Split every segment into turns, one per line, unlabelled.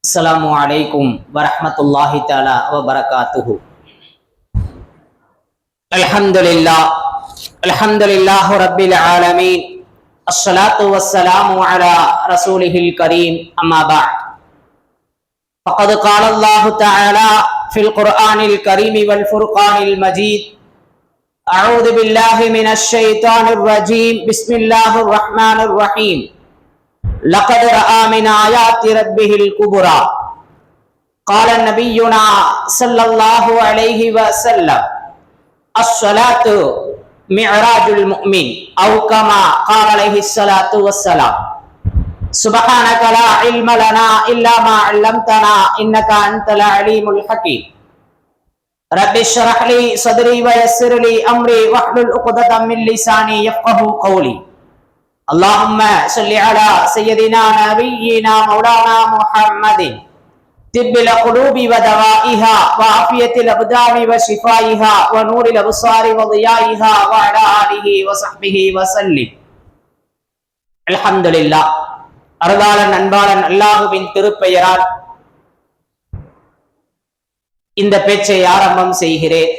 அஸ்ஸலாமு அலைக்கும் வரஹ்மத்துல்லாஹி தஆலா வ பரகாத்துஹு. அல்ஹம்துலில்லாஹி ரப்பில் ஆலமீன். அஸ்ஸலாத்து வஸ்ஸலாமு அலா ரசூலிஹில் கரீம். அம்மா பஅத். ஃபகத் கால அல்லாஹு தஆலா ஃபில் குர்ஆனில் கரீம் வல் ஃபுர்கானில் மஜீத். அஊது பில்லாஹி மினஷ் ஷைத்தானிர் ரஜீம். பிஸ்மில்லாஹிர் ரஹ்மானிர் ரஹீம். لقد رأى من آيات ربه الكبرى. قال نبينا صلى الله عليه وسلم الصلاة معراج المؤمن أو كما قال عليه الصلاة والسلام. سبحانك لا علم لنا إلا ما علمتنا إنك أنت العليم الحكيم. رب اشرح لي صدري ويسر لي أمري واحلل عقدة من لساني يفقهوا قولي. اللهم صل على سيدنا نبينا مولانا محمد طب القلوب ودوائها وعافية الأبدان وشفائها ونور الأبصار وضيائها وعلى آله وصحبه وسلم. الحمد لله. அருளாளன் அன்பாளன் அல்லாஹுவின் திருப்பெயரால் இந்த பேச்சை ஆரம்பம் செய்கிறேன்.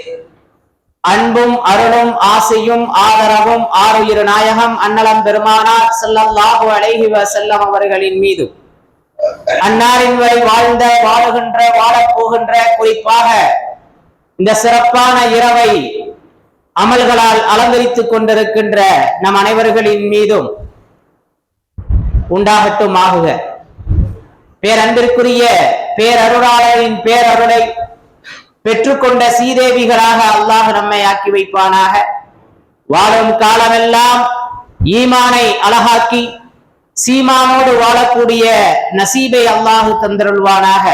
அன்பும் அருளும் ஆசையும் ஆதரவும் ஆருயிர் நாயகம் அன்னலம் பெருமானார் ஸல்லல்லாஹு அலைஹி வஸல்லம் அவர்களின் மீது, அன்னாரின் வரை வாழ்ந்த வாழுகின்ற வாழப்போகின்ற, குறிப்பாக இந்த சிறப்பான இரவை அமல்களால் அலங்கரித்துக் கொண்டிருக்கின்ற நம் அனைவர்களின் மீதும் உண்டாகட்டும் ஆகுக. பேரன்பிற்குரிய பேரருளாளரின் பேரருளை பெற்றுக்கொண்ட சீதேவிகளாக அல்லாஹ் நம்மை ஆக்கி வைப்பானாக. வாழும் காலமெல்லாம் ஈமானை அழகாக்கி சீமானோடு வாழக்கூடிய நசீபை அல்லாஹ் தந்தருள்வானாக.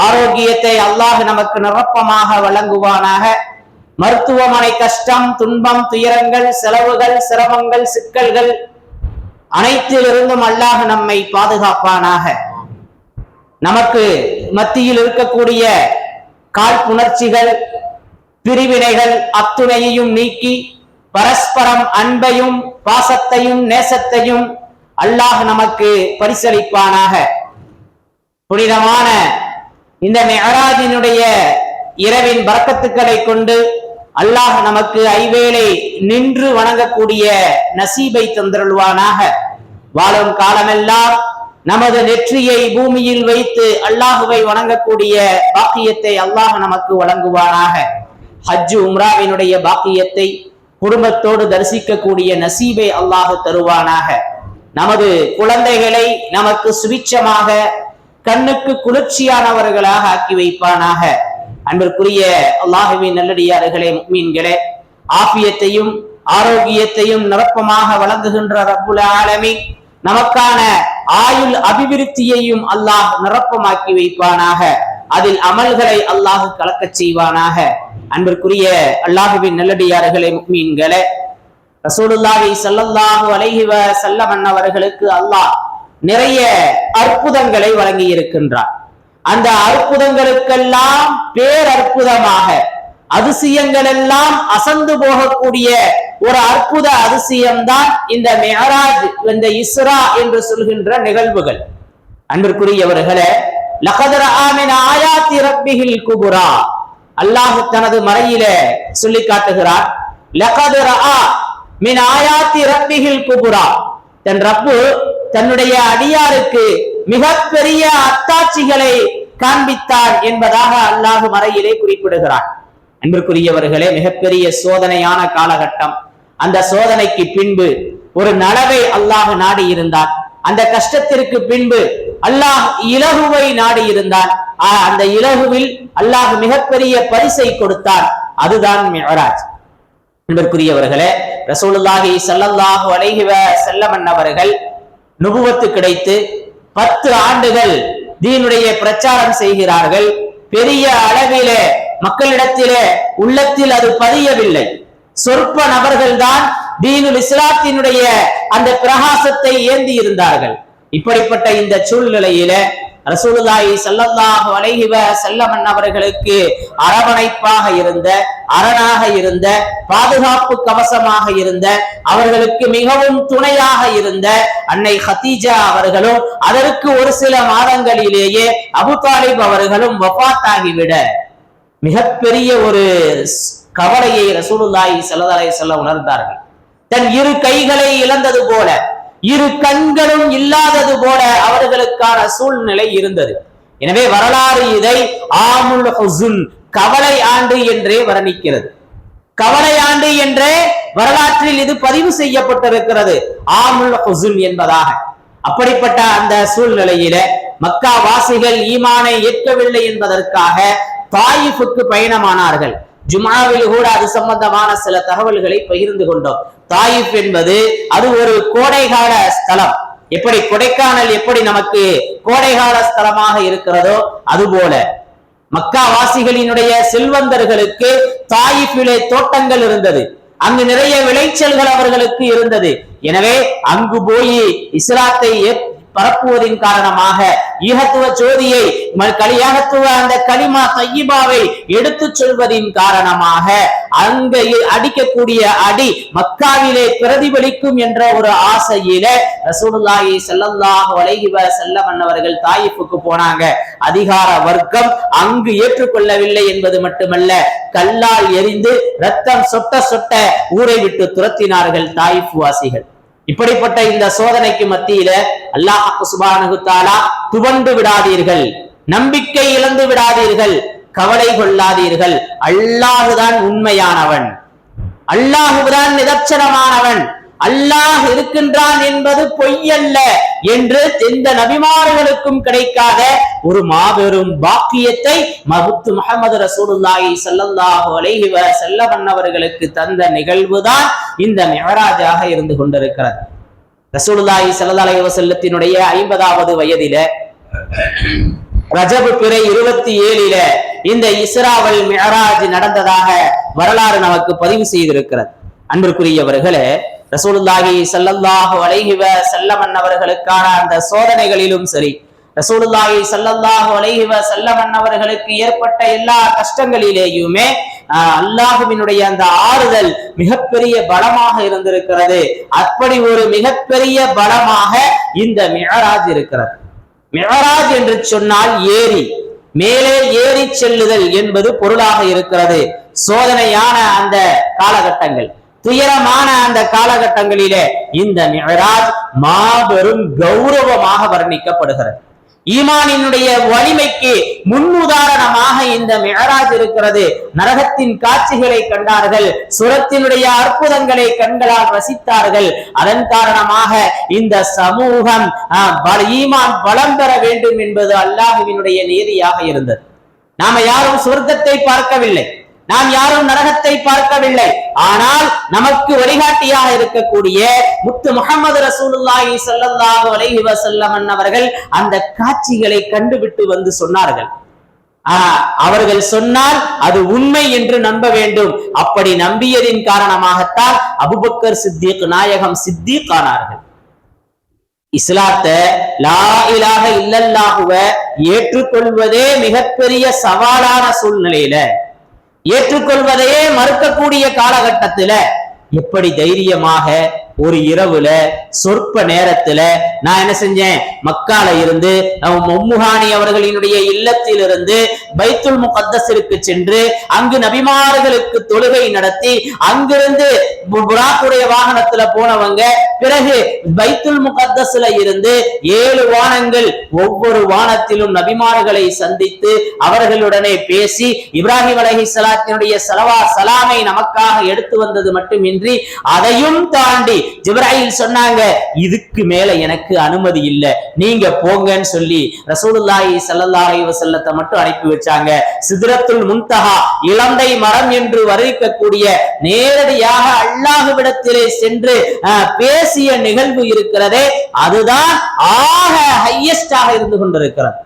ஆரோக்கியத்தை அல்லாஹ் நமக்கு நிரப்பமாக வழங்குவானாக. மருத்துவமனை கஷ்டம், துன்பம், துயரங்கள், செலவுகள், சிரமங்கள், சிக்கல்கள் அனைத்திலிருந்தும் அல்லாஹ் நம்மை பாதுகாப்பானாக. நமக்கு மத்தியில் இருக்கக்கூடிய காழ்ப்புணர்ச்சிகள், பிரிவினைகள் அத்துணையையும் நீக்கி பரஸ்பரம் அன்பையும் பாசத்தையும் நேசத்தையும் அல்லாஹ் நமக்கு பரிசளிப்பானாக. புனிதமான இந்த மிஅராஜினுடைய இரவின் பரக்கத்துக்களை கொண்டு அல்லாஹ் நமக்கு ஐவேளை நின்று வணங்கக்கூடிய நசீபை தந்தருள்வானாக. வாழும் காலமெல்லாம் நமது நெற்றியை பூமியில் வைத்து அல்லாஹுவை வணங்கக்கூடிய பாக்கியத்தை அல்லாஹ் நமக்கு வழங்குவானாக. ஹஜ் உம்ராவினுடைய பாக்கியத்தை குடும்பத்தோடு தரிசிக்கக்கூடிய நசீபை அல்லாஹ் தருவானாக. நமது குழந்தைகளை நமக்கு சுபிட்சமாக, கண்ணுக்கு குளிர்ச்சியானவர்களாக ஆக்கி வைப்பானாக. அன்பிற்குரிய அல்லாஹுவின் நல்லடியார்களே, முஃமின்களே, ஆஃபியத்தையும் ஆரோக்கியத்தையும் நிரப்பமாக வழங்குகின்ற ரப்புல் ஆலமீன் நமக்கான ஆயுள் அபிவிருத்தியையும் அல்லாஹ் நிரப்பமாக்கி வைப்பானாக. அதில் அமல்களை அல்லாஹ் கலக்கச் செய்வானாக. அன்பிற்குரிய அல்லாஹுவின் நல்லடியார்களே, முஃமின்களே, ரசூலுல்லாஹி ஸல்லல்லாஹு அலைஹி வஸல்லம் அவர்களுக்கு அல்லாஹ் நிறைய அற்புதங்களை வழங்கி இருக்கின்றார். அந்த அற்புதங்களுக்கெல்லாம் பேரற்புதமாக, அதிசயங்கள் எல்லாம் அசந்து போகக்கூடிய ஒரு அற்புத அதிசயம்தான் இந்த மிஅராஜ், இந்த இஸ்ரா என்று சொல்கின்ற நிகழ்வுகள். அன்பிற்குரியவர்களே, லகத் ரஆ மின் ஆயாத்தி ரப்பிஹில் குபுரா, அல்லாஹ் தனது மறையிலே சொல்லி காட்டுகிறார். லகத் ரஆ மின் ஆயாத்தி ரப்பிஹில் குபுரா, தன் ரப்பு தன்னுடைய அடியாருக்கு மிகப்பெரிய அத்தாட்சிகளை காண்பித்தார் என்பதாக அல்லாஹ் மறையிலே குறிப்பிடுகிறார். அன்பிற்குரியவர்களே, மிகப்பெரிய சோதனையான காலகட்டம். அந்த சோதனைக்கு பின்பு ஒரு நலவை அல்லாஹ் நாடி இருந்தார். அந்த கஷ்டத்திற்கு பின்பு அல்லாஹ் இலகுவை நாடி இருந்தார். அந்த இலகுவில் அல்லாஹ் மிகப்பெரிய பரிசை கொடுத்தார். அதுதான் மிஅராஜ். அன்பிற்குரியவர்களே, ரசூலுல்லாஹி ஸல்லல்லாஹு அலைஹி வஸல்லம் அவர்கள் நுபுவத்து கிடைத்து 10 ஆண்டுகள் தீனுடைய பிரச்சாரம் செய்கிறார்கள். பெரிய அளவிலே மக்களிடத்திலே உள்ளத்தில் அது பதியவில்லை. சொற்ப நபர்கள் தான் தீனுல் இஸ்லாத்தினுடைய அந்த பிரகாசத்தை ஏந்தி இருந்தார்கள். இப்படிப்பட்ட இந்த சூழ்நிலையில ரசூலுல்லாஹி ஸல்லல்லாஹு அலைஹி வஸல்லம் அவர்களுக்கு அரவணைப்பாக இருந்த, அரணாக இருந்த, பாதுகாப்பு கவசமாக இருந்த, அவர்களுக்கு மிகவும் துணையாக இருந்த அன்னை ஹதீஜா அவர்களும் அதற்கு ஒரு சில மாதங்களிலேயே அபு தாலிப் அவர்களும் வஃபாத்தாகிவிட மிகப்பெரிய ஒரு கவலையை ரசூலுல்லாஹி ஸல்லல்லாஹு அலைஹி வஸல்லம் உணர்ந்தார்கள். தன் இரு கைகளை இழந்தது போல, இரு கண்களும் இல்லாதது போல அவர்களுக்கான சூழ்நிலை இருந்தது. எனவே வரலாறு இதை ஆமுல் ஹுஸ்ன், கவலை ஆண்டு என்றே வர்ணிக்கிறது. கவலை ஆண்டு என்றே வரலாற்றில் இது பதிவு செய்யப்பட்டிருக்கிறது, ஆமுல் ஹுஸ்ன் என்பதாக. அப்படிப்பட்ட அந்த சூழ்நிலையில மக்கா வாசிகள் ஈமானை ஏற்கவில்லை என்பதற்காக தாயிஃபுக்கு பயணமானார்கள். ஜும்ஆவில் கூட அது சம்பந்தமான சில தகவல்களை பகிர்ந்து கொண்டோம். தாயிஃப் என்பது அது ஒரு கோடைகால ஸ்தலம். எப்படி கொடைக்கானல் எப்படி நமக்கு கோடைகால ஸ்தலமாக இருக்கிறதோ அதுபோல மக்கா வாசிகளினுடைய செல்வந்தர்களுக்கு தாயிஃபிலே தோட்டங்கள் இருந்தது. அங்கு நிறைய விளைச்சல்கள் அவர்களுக்கு இருந்தது. எனவே அங்கு போய் இஸ்லாத்தை பரப்புவதின் காரணமாக ஈகத்துவ ஜோதியை அந்த கலிமா தய்யிபாவை எடுத்துச் சொல்வதின் காரணமாக அங்கு அடிக்கக்கூடிய அடி மக்காவிலே பிரதிபலிக்கும் என்ற ஒரு ஆசையில ரசூலுல்லாஹி ஸல்லல்லாஹு அலைஹி வஸல்லம் அவர்கள் தாயிஃபுக்கு போனாங்க. அதிகார வர்க்கம் அங்கு ஏற்றுக்கொள்ளவில்லை என்பது மட்டுமல்ல, கல்லால் எரிந்து ரத்தம் சொட்ட சொட்ட ஊரை விட்டு துரத்தினார்கள் தாயிஃப் வாசிகள். இப்படிப்பட்ட இந்த சோதனைக்கு மத்தியில அல்லாஹ் சுப்ஹானஹு வ தஆலா துவண்டு விடாதீர்கள், நம்பிக்கை இழந்து விடாதீர்கள், கவலை கொள்ளாதீர்கள், அல்லாஹுதான் உண்மையானவன், அல்லாஹுதான் நிதர்சனமானவன், அல்லாஹ் இருக்கின்றான் என்பது பொய்யல்ல என்று எந்த நபிமார்களுக்கும் கிடைக்காத ஒரு மாபெரும் பாக்கியத்தை முத்து முஹம்மது ரசூலுல்லாஹி ஸல்லல்லாஹு அலைஹி வஸல்லம் அவர்களுக்கு தந்த நிகழ்வுதான் இந்த மிஅராஜாக இருந்து கொண்டிருக்கிறது. ரசூலுல்லாஹி ஸல்லல்லாஹு அலைஹி வஸல்லத்தினுடைய 50வது வயதில ரஜப் பிறை 27ல இந்த இஸ்ரா வல் மிஅராஜ் நடந்ததாக வரலாறு நமக்கு பதிவு செய்திருக்கிறது. அன்பிற்குரியவர்களே, ரசூலுல்லாஹி ஸல்லல்லாஹு அலைஹி வஸல்லம் அவர்களுக்கான அந்த சோதனைகளிலும் சரி, ரசூலுல்லாஹி ஸல்லல்லாஹு அலைஹி வஸல்லம் அவர்களுக்கு ஏற்பட்ட எல்லா கஷ்டங்களிலேயுமே அல்லாஹ்வினுடைய அந்த ஆறுதல் மிகப்பெரிய பலமாக இருந்திருக்கிறது. அப்படி ஒரு மிகப்பெரிய பலமாக இந்த மிஅராஜ் இருக்கிறது. மிஅராஜ் என்று சொன்னால் ஏறி மேலே ஏறி செல்லுதல் என்பது பொருளாக இருக்கிறது. சோதனையான அந்த காலகட்டங்கள், துயரமான அந்த காலகட்டங்களிலே இந்த மிஅராஜ் மாபெரும் கௌரவமாக வர்ணிக்கப்படுகிறது. ஈமானினுடைய வலிமைக்கு முன்னுதாரணமாக இந்த மிஅராஜ் இருக்கிறது. நரகத்தின் காட்சிகளை கண்டார்கள், சுரத்தினுடைய அற்புதங்களை கண்களால் ரசித்தார்கள். அதன் காரணமாக இந்த சமூகம் ஈமான் பலம் பெற வேண்டும் என்பது அல்லாஹ்வினுடைய நியதியாக இருந்தது. நாம யாரும் சொர்க்கத்தை பார்க்கவில்லை, நாம் யாரும் நரகத்தை பார்க்கவில்லை. ஆனால் நமக்கு வழிகாட்டியாக இருக்கக்கூடிய முத்து முஹம்மது ரசூலுல்லாஹி ஸல்லல்லாஹு அலைஹி வஸல்லம் அவர்கள் அந்த காட்சிகளை கண்டுவிட்டு வந்து சொன்னார்கள். அவர்கள் சொன்னால் அது உண்மை என்று நம்ப வேண்டும். அப்படி நம்பியதின் காரணமாகத்தான் அபூபக்கர் சித்திக் நாயகம் சித்திக் ஆனார்கள். இஸ்லாத்தை லா இலாஹ இல்லல்லாஹுவ ஏற்றுக்கொள்வதே மிகப்பெரிய சவாலான சூழ்நிலையில, ஏற்றுக்கொள்வதையே மறுக்கக்கூடிய காலகட்டத்துல எப்படி தைரியமாக ஒரு இரவுல சொற்ப நேரத்துல நான் என்ன செஞ்சேன், மக்கால இருந்து உம்முஹானி அவர்களினுடைய இல்லத்தில் இருந்து பைத்துல் முகத்தஸிற்கு சென்று அங்கு நபிமார்களுக்கு தொழுகை நடத்தி அங்கிருந்து புராக்குடைய வாகனத்துல போனவங்க பிறகு பைத்துல் முகத்தஸ்ல இருந்து 7 வானங்கள், ஒவ்வொரு வானத்திலும் நபிமார்களை சந்தித்து அவர்களுடனே பேசி இப்ராஹிம் அலைஹிஸ்ஸலாத்தினுடைய சலாமை நமக்காக எடுத்து வந்தது மட்டுமின்றி அதையும் தாண்டி ஜிப்ராயில் சொன்னாங்க, இதுக்கு மேல எனக்கு அனுமதி இல்லை, நீங்க போங்கன்னு சொல்லி ரசூலுல்லாஹி ஸல்லல்லாஹு அலைஹி வஸல்லத்தை மட்டும் அனுப்பி வச்சாங்க. சித்ரத்துல் முன்தஹா, இளந்தை மரம் என்று வர்ணிக்கக்கூடிய நேரடியாக அல்லாஹ்விடத்திலே சென்று பேசிய நிகழ்வு இருக்கிறதே, அதுதான் ஆக ஹையஸ்டாக இருந்து கொண்டிருக்கிறது.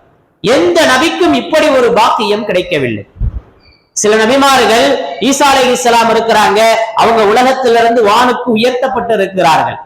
எந்த நபிக்கும் இப்படி ஒரு பாக்கியம் கிடைக்கவில்லை. சில நபிமார்கள் ஈசா அலைஹிஸ்ஸலாம் இருக்கிறாங்க, அவங்க உலகத்திலிருந்து வானுக்கு உயர்த்தப்பட்டு இருக்கிறார்கள்.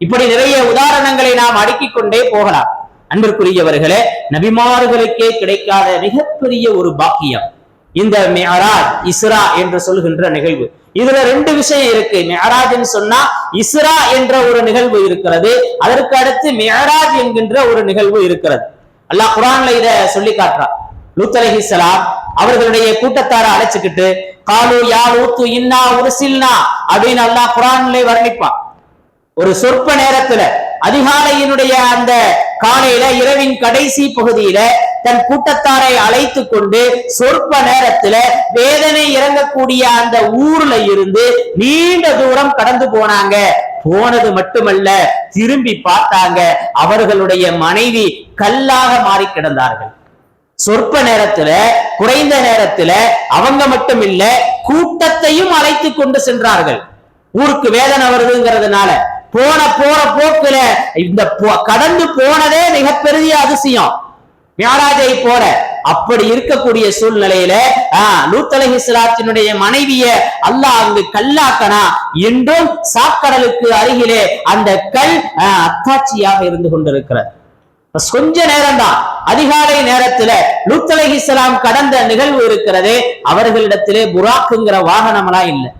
இப்படி நிறைய உதாரணங்களை நாம் அடுக்கிக் கொண்டே போகலாம். அன்பிற்குரியவர்களே, நபிமார்களுக்கே கிடைக்காத மிகப்பெரிய ஒரு பாக்கியம் இந்த மிஅராஜ், இஸ்ரா என்று சொல்கின்ற நிகழ்வு. இதுல ரெண்டு விஷயம் இருக்கு. மிஅராஜ்னு சொன்னா இஸ்ரா என்ற ஒரு நிகழ்வு இருக்கிறது, அதற்கு அடுத்து மிஅராஜ் என்கின்ற ஒரு நிகழ்வு இருக்கிறது. அல்லாஹ் குர்ஆன்ல இத சொல்லி காட்டுறான். லூத் அலைஹிஸ்ஸலாம் அவர்களுடைய கூட்டத்தாரை அழைச்சுக்கிட்டு காலு யா லூத்து இன்னா உர்சில்னா அப்படின்னு அல்லாஹ் குர்ஆன்ல வர்ணிப்பான். ஒரு சொற்ப நேரத்துல, அதிகாலையினுடைய அந்த காலையில, இரவின் கடைசி பகுதியில தன் கூட்டத்தாரை அழைத்து கொண்டு சொற்ப நேரத்துல வேதனை இறங்கக்கூடிய அந்த ஊர்ல இருந்து நீண்ட தூரம் கடந்து போனாங்க. போனது மட்டுமல்ல, திரும்பி பார்த்தாங்க, அவர்களுடைய மனைவி கல்லாக மாறி கிடந்தார்கள். சொற்ப நேரத்துல, குறைந்த நேரத்துல அவங்க மட்டும் இல்ல, கூட்டத்தையும் அழைத்து கொண்டு சென்றார்கள். ஊருக்கு வேதனை வருதுங்கிறதுனால போற போக்குல இந்த கடந்து போனதே மிகப்பெரிய அதிசயம், மிஅராஜை போல. அப்படி இருக்கக்கூடிய சூழ்நிலையில லூத் அலைஹிஸ்ஸலாத்தினுடைய மனைவிய அல்லாஹ் அங்கு கல்லாக்கனா, என்றும் சாக்கடலுக்கு அருகிலே அந்த கல் அத்தாட்சியாக இருந்து கொண்டிருக்கிறது. கொஞ்ச நேரம் தான், அதிகாலை நேரத்துல லூத் அலைஹிஸ்ஸலாம் கடந்த நிகழ்வு இருக்கிறது. அவர்களிடத்திலே புராக்குங்கிற வாகனமெல்லாம் இல்லை,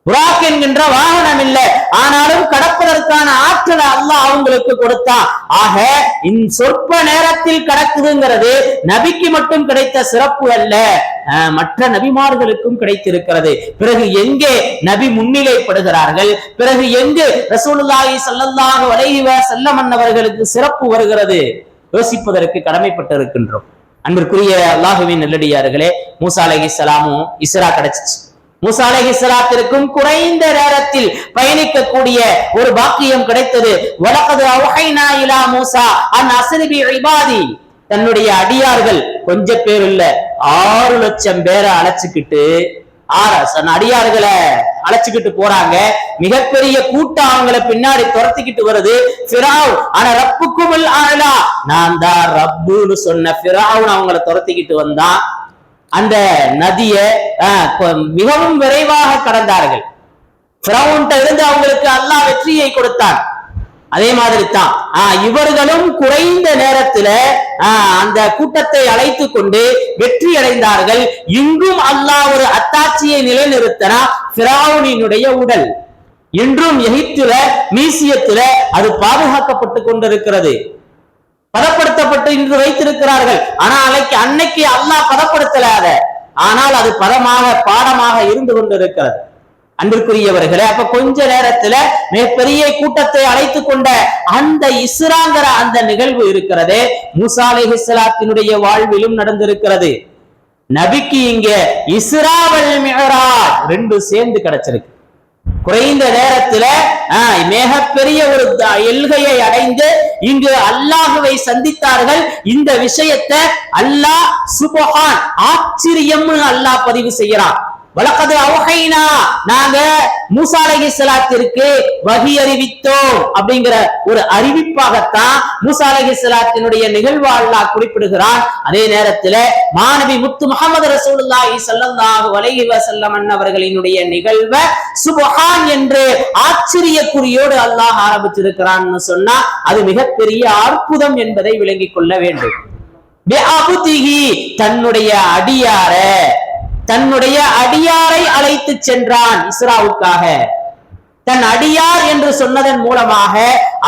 புராக் என்கின்ற வாகனம் இல்லை, ஆனாலும் கடப்பதற்கான ஆற்றலை அல்லாஹ் அவங்களுக்கு கொடுத்தான். ஆக இந்த சொற்ப நேரத்தில் கடக்குதுங்கிறது நபிக்கு மட்டும் கிடைத்த சிறப்பு அல்ல, மற்ற நபிமார்களுக்கும் கிடைத்திருக்கிறது. பிறகு எங்கே நபி முன்னிலைப்படுகிறார்கள், பிறகு எங்கு ரசூலுல்லாஹி ஸல்லல்லாஹு அலைஹி வஸல்லம் அவர்களுக்கு சிறப்பு வருகிறது, யோசிப்பதற்கு கடமைப்பட்டிருக்கின்றோம். அன்பிற்குரிய அல்லாஹ்வின் நல்லடியார்களே, மூசா அலைஹிஸ்ஸலாமும் இஸ்ரா கிடைச்சிச்சு. மூசா அலைஹிஸ்ஸலாத்திற்கும் குறைந்த நேரத்தில் பயணிக்கக்கூடிய ஒரு பாக்கியம் கிடைத்தது. வலகத் அவ்ஹைனா இலா மூசா அன் அஸ்ரி பி இபாதி, தன்னுடைய அடியார்கள் கொஞ்ச பேர் இல்ல, 6 லட்சம் பேரை அழைச்சுக்கிட்டு, அடியார்களை அழைச்சுக்கிட்டு போறாங்க. மிகப்பெரிய கூட்டம் அவங்களை பின்னாடி துரத்திக்கிட்டு வருது. ஃபிரௌன் அன ரப்புக்குமுல் அலா, நான் தான் ரப்புன்னு சொன்ன ஃபிரௌன் அவங்களை துரத்திக்கிட்டு வந்தான். அந்த நதிய மிகவும் விரைவாக கடந்தார்கள். ஃபிரௌன்ட்ட இருந்து அவங்களுக்கு அல்லாஹ் வெற்றியை கொடுத்தான். அதே மாதிரி தான் இவர்களும் குறைந்த நேரத்துல அந்த கூட்டத்தை அழைத்து கொண்டு வெற்றி அடைந்தார்கள். இங்கும் அல்லாஹ் ஒரு அத்தாட்சியை நிலைநிறுத்தினா, ஃபிரௌனினுடைய உடல் இன்றும் எகிப்துல மியூசியத்துல அது பாதுகாக்கப்பட்டு கொண்டிருக்கிறது, பதப்படுத்தப்பட்டு இன்று வைத்திருக்கிறார்கள். ஆனா அன்னைக்கு அல்லாஹ் பதப்படுத்தலாத, ஆனால் அது பதமாக பாடமாக இருந்து கொண்டிருக்கிறது. அன்பிற்குரியவர்களே, அப்ப கொஞ்ச நேரத்துல மிகப்பெரிய கூட்டத்தை அழைத்து கொண்ட அந்த இஸ்ராங்கிற அந்த நிகழ்வு இருக்கிறது, மூசா அலைஹிஸ்ஸலாத்தினுடைய வாழ்விலும் நடந்திருக்கிறது. நபிக்கு இங்க இஸ்ரா வல் மிஅராஜ் ரெண்டு சேர்ந்து கிடைச்சிருக்கு. குறைந்த நேரத்துல மிகப்பெரிய ஒரு எல்கையை அடைந்து இங்கு அல்லாஹுவை சந்தித்தார்கள். இந்த விஷயத்தை அல்லாஹ் சுப்ஹான், ஆச்சரியம் அல்லாஹ் பதிவு செய்கிறான். வலகத் அவ்ஹைனா, நாங்க மூசா அலைஹிஸ்ஸலாத்திற்கு வஹி அறிவித்தோம் அப்படிங்கிற ஒரு அறிவிப்பாகத்தான் மூசா அலைஹிஸ்ஸலாத்தினுடைய நிகழ்வு அல்லாஹ் குறிப்பிடுகிறான். அதே நேரத்துல மாநபி முத்து முஹம்மது ரசூலுல்லாஹி ஸல்லல்லாஹு அலைஹி வஸல்லம் அவர்களினுடைய நிகழ்வை சுப்ஹான் என்று ஆச்சரியக்குறியோடு அல்லாஹ் ஆரம்பிச்சிருக்கிறான்னு சொன்னா அது மிகப்பெரிய அற்புதம் என்பதை விளங்கிக் கொள்ள வேண்டும். தன்னுடைய அடியாரை அழைத்து சென்றான் இஸ்ராவுக்காக. தன் அடியார் என்று சொன்னதன் மூலமாக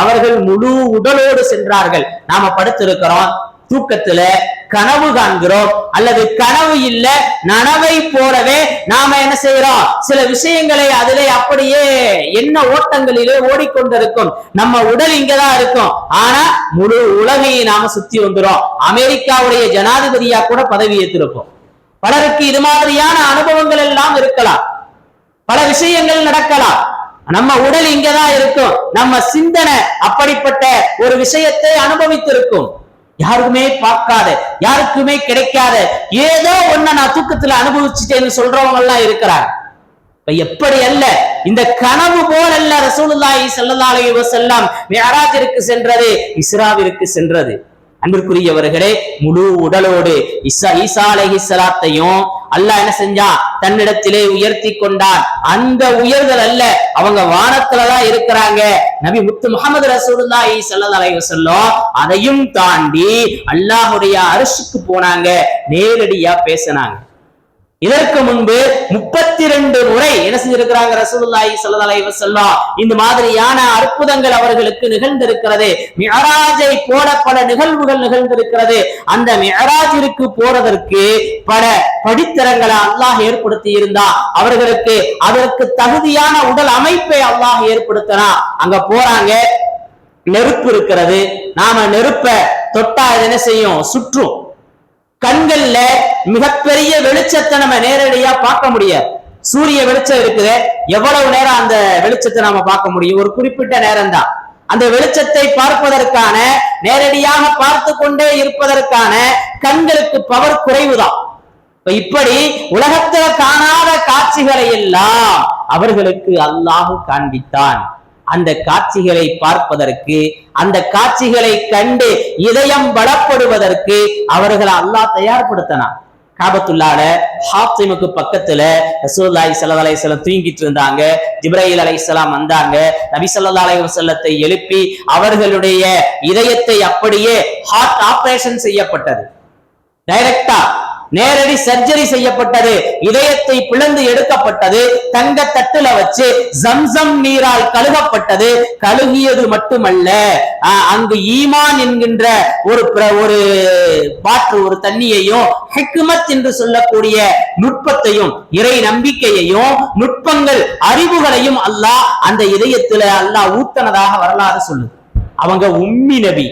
அவர்கள் முழு உடலோடு சென்றார்கள். நாம படுத்திருக்கிறோம், தூக்கத்துல கனவு காண்கிறோம், அல்லது கனவு இல்ல நனவை போலவே நாம என்ன செய்யறோம், சில விஷயங்களை அதிலே அப்படியே என்ன ஓட்டங்களிலே ஓடிக்கொண்டிருக்கும். நம்ம உடல் இங்கதான் இருக்கும், ஆனா முழு உலகையை நாம சுத்தி வந்துடும். அமெரிக்காவுடைய ஜனாதிபதியா கூட பதவி ஏற்றிருப்போம். பலருக்கு இது மாதிரியான அனுபவங்கள் எல்லாம் இருக்கலாம், பல விஷயங்கள் நடக்கலாம். நம்ம உடல் இங்கதான் இருக்கும், நம்ம சிந்தனை அப்படிப்பட்ட ஒரு விஷயத்தை அனுபவித்திருக்கும். யாருக்குமே பார்க்காத, யாருக்குமே கிடைக்காத ஏதோ ஒன்ன நான் தூக்கத்துல அனுபவிச்சுட்டேன்னு சொல்றவங்க எல்லாம் இருக்கிறாங்க. எப்படி அல்ல, இந்த கனவு போல் அல்ல ரசூலுல்லாஹி ஸல்லல்லாஹு அலைஹி வஸல்லம் மிஅராஜிற்கு சென்றது, இஸ்ராவிற்கு சென்றது. அன்பிற்குரியவர்களே, முழு உடலோடு ஈசா அலைஹிஸ்ஸலாத்தையும் அல்லாஹ் என்ன செஞ்சா தன்னிடத்திலே உயர்த்தி கொண்டான். அந்த உயர்தல் அல்ல, அவங்க வானத்துலதான் இருக்கிறாங்க. நபி முத்து முஹம்மது ரசூலுல்லாஹி ஸல்லல்லாஹு அலைஹி வஸல்லம் அதையும் தாண்டி அல்லாஹ்வுடைய அர்ஷுக்கு போனாங்க, நேரடியா பேசினாங்க. இதற்கு முன்பு 32 முறை என்ன செஞ்சிருக்கிறாங்க ரசூலுல்லாஹி ஸல்லல்லாஹு அலைஹி வஸல்லம் இந்த மாதிரியான அற்புதங்கள் அவர்களுக்கு நிகழ்ந்திருக்கிறது. மிஅராஜை போல பல நிகழ்வுகள் நிகழ்ந்திருக்கிறது. அந்த மிஅராஜிற்கு போறதற்கு பல படித்தரங்களை அல்லாஹ் ஏற்படுத்தி இருந்தா, அவர்களுக்கு அதற்கு தகுதியான உடல் அமைப்பை அல்லாஹ் ஏற்படுத்தினா. அங்க போறாங்க, நெருப்பு இருக்கிறது. நாம நெருப்ப தொட்டா என்ன செய்யும்? சுற்றும். கண்கள்ல மிகப்பெரிய வெளிச்சத்தை நம்ம நேரடியா பார்க்க முடியாது. சூரிய வெளிச்சம் இருக்குது, எவ்வளவு நேரம் அந்த வெளிச்சத்தை நாம பார்க்க முடியும்? ஒரு குறிப்பிட்ட நேரம் தான். அந்த வெளிச்சத்தை பார்ப்பதற்கான, நேரடியாக பார்த்து கொண்டே இருப்பதற்கான கண்களுக்கு பவர் குறைவுதான். இப்படி உலகத்துல காணாத காட்சிகளை எல்லாம் அவர்களுக்கு அல்லாஹ் காண்பித்தான். அந்த காட்சிகளை பார்ப்பதற்கு, அந்த காட்சிகளை கண்டு இதயம் பலப்படுவதற்கு அவர்களை அல்லாஹ் தயார்படுத்தினான். காபத்துல்லாஹ்ல ஹாத்திமுக்கு பக்கத்துல ரசூலுல்லாஹி ஸல்லல்லாஹு அலைஹி வஸல்லம் தூங்கிட்டு இருந்தாங்க. ஜிப்ரீல் அலைஹிஸ்ஸலாம் வந்தாங்க, நபி ஸல்லல்லாஹு அலைஹி வஸல்லத்தை எழுப்பி அவர்களுடைய இதயத்தை அப்படியே ஹார்ட் ஆபரேஷன் செய்யப்பட்டது. டைரக்டா நேரடி சர்ஜரி செய்யப்பட்டது. இதயத்தை பிளந்து எடுக்கப்பட்டது. தங்க தட்டுல வச்சு ஜம்சம் நீரால் கழுகப்பட்டது. கழுகியது மட்டுமல்ல, அங்கு ஈமான் என்கின்ற ஒரு பாற்று, ஒரு தண்ணியையும், ஹிக்மத் என்று சொல்லக்கூடிய நுட்பத்தையும், இறை நம்பிக்கையையும், நுட்பங்கள், அறிவுகளையும் அல்லாஹ் அந்த இதயத்துல அல்லாஹ் ஊத்தனதாக வரலாறு சொல்லுது. அவங்க உம்மி நபி.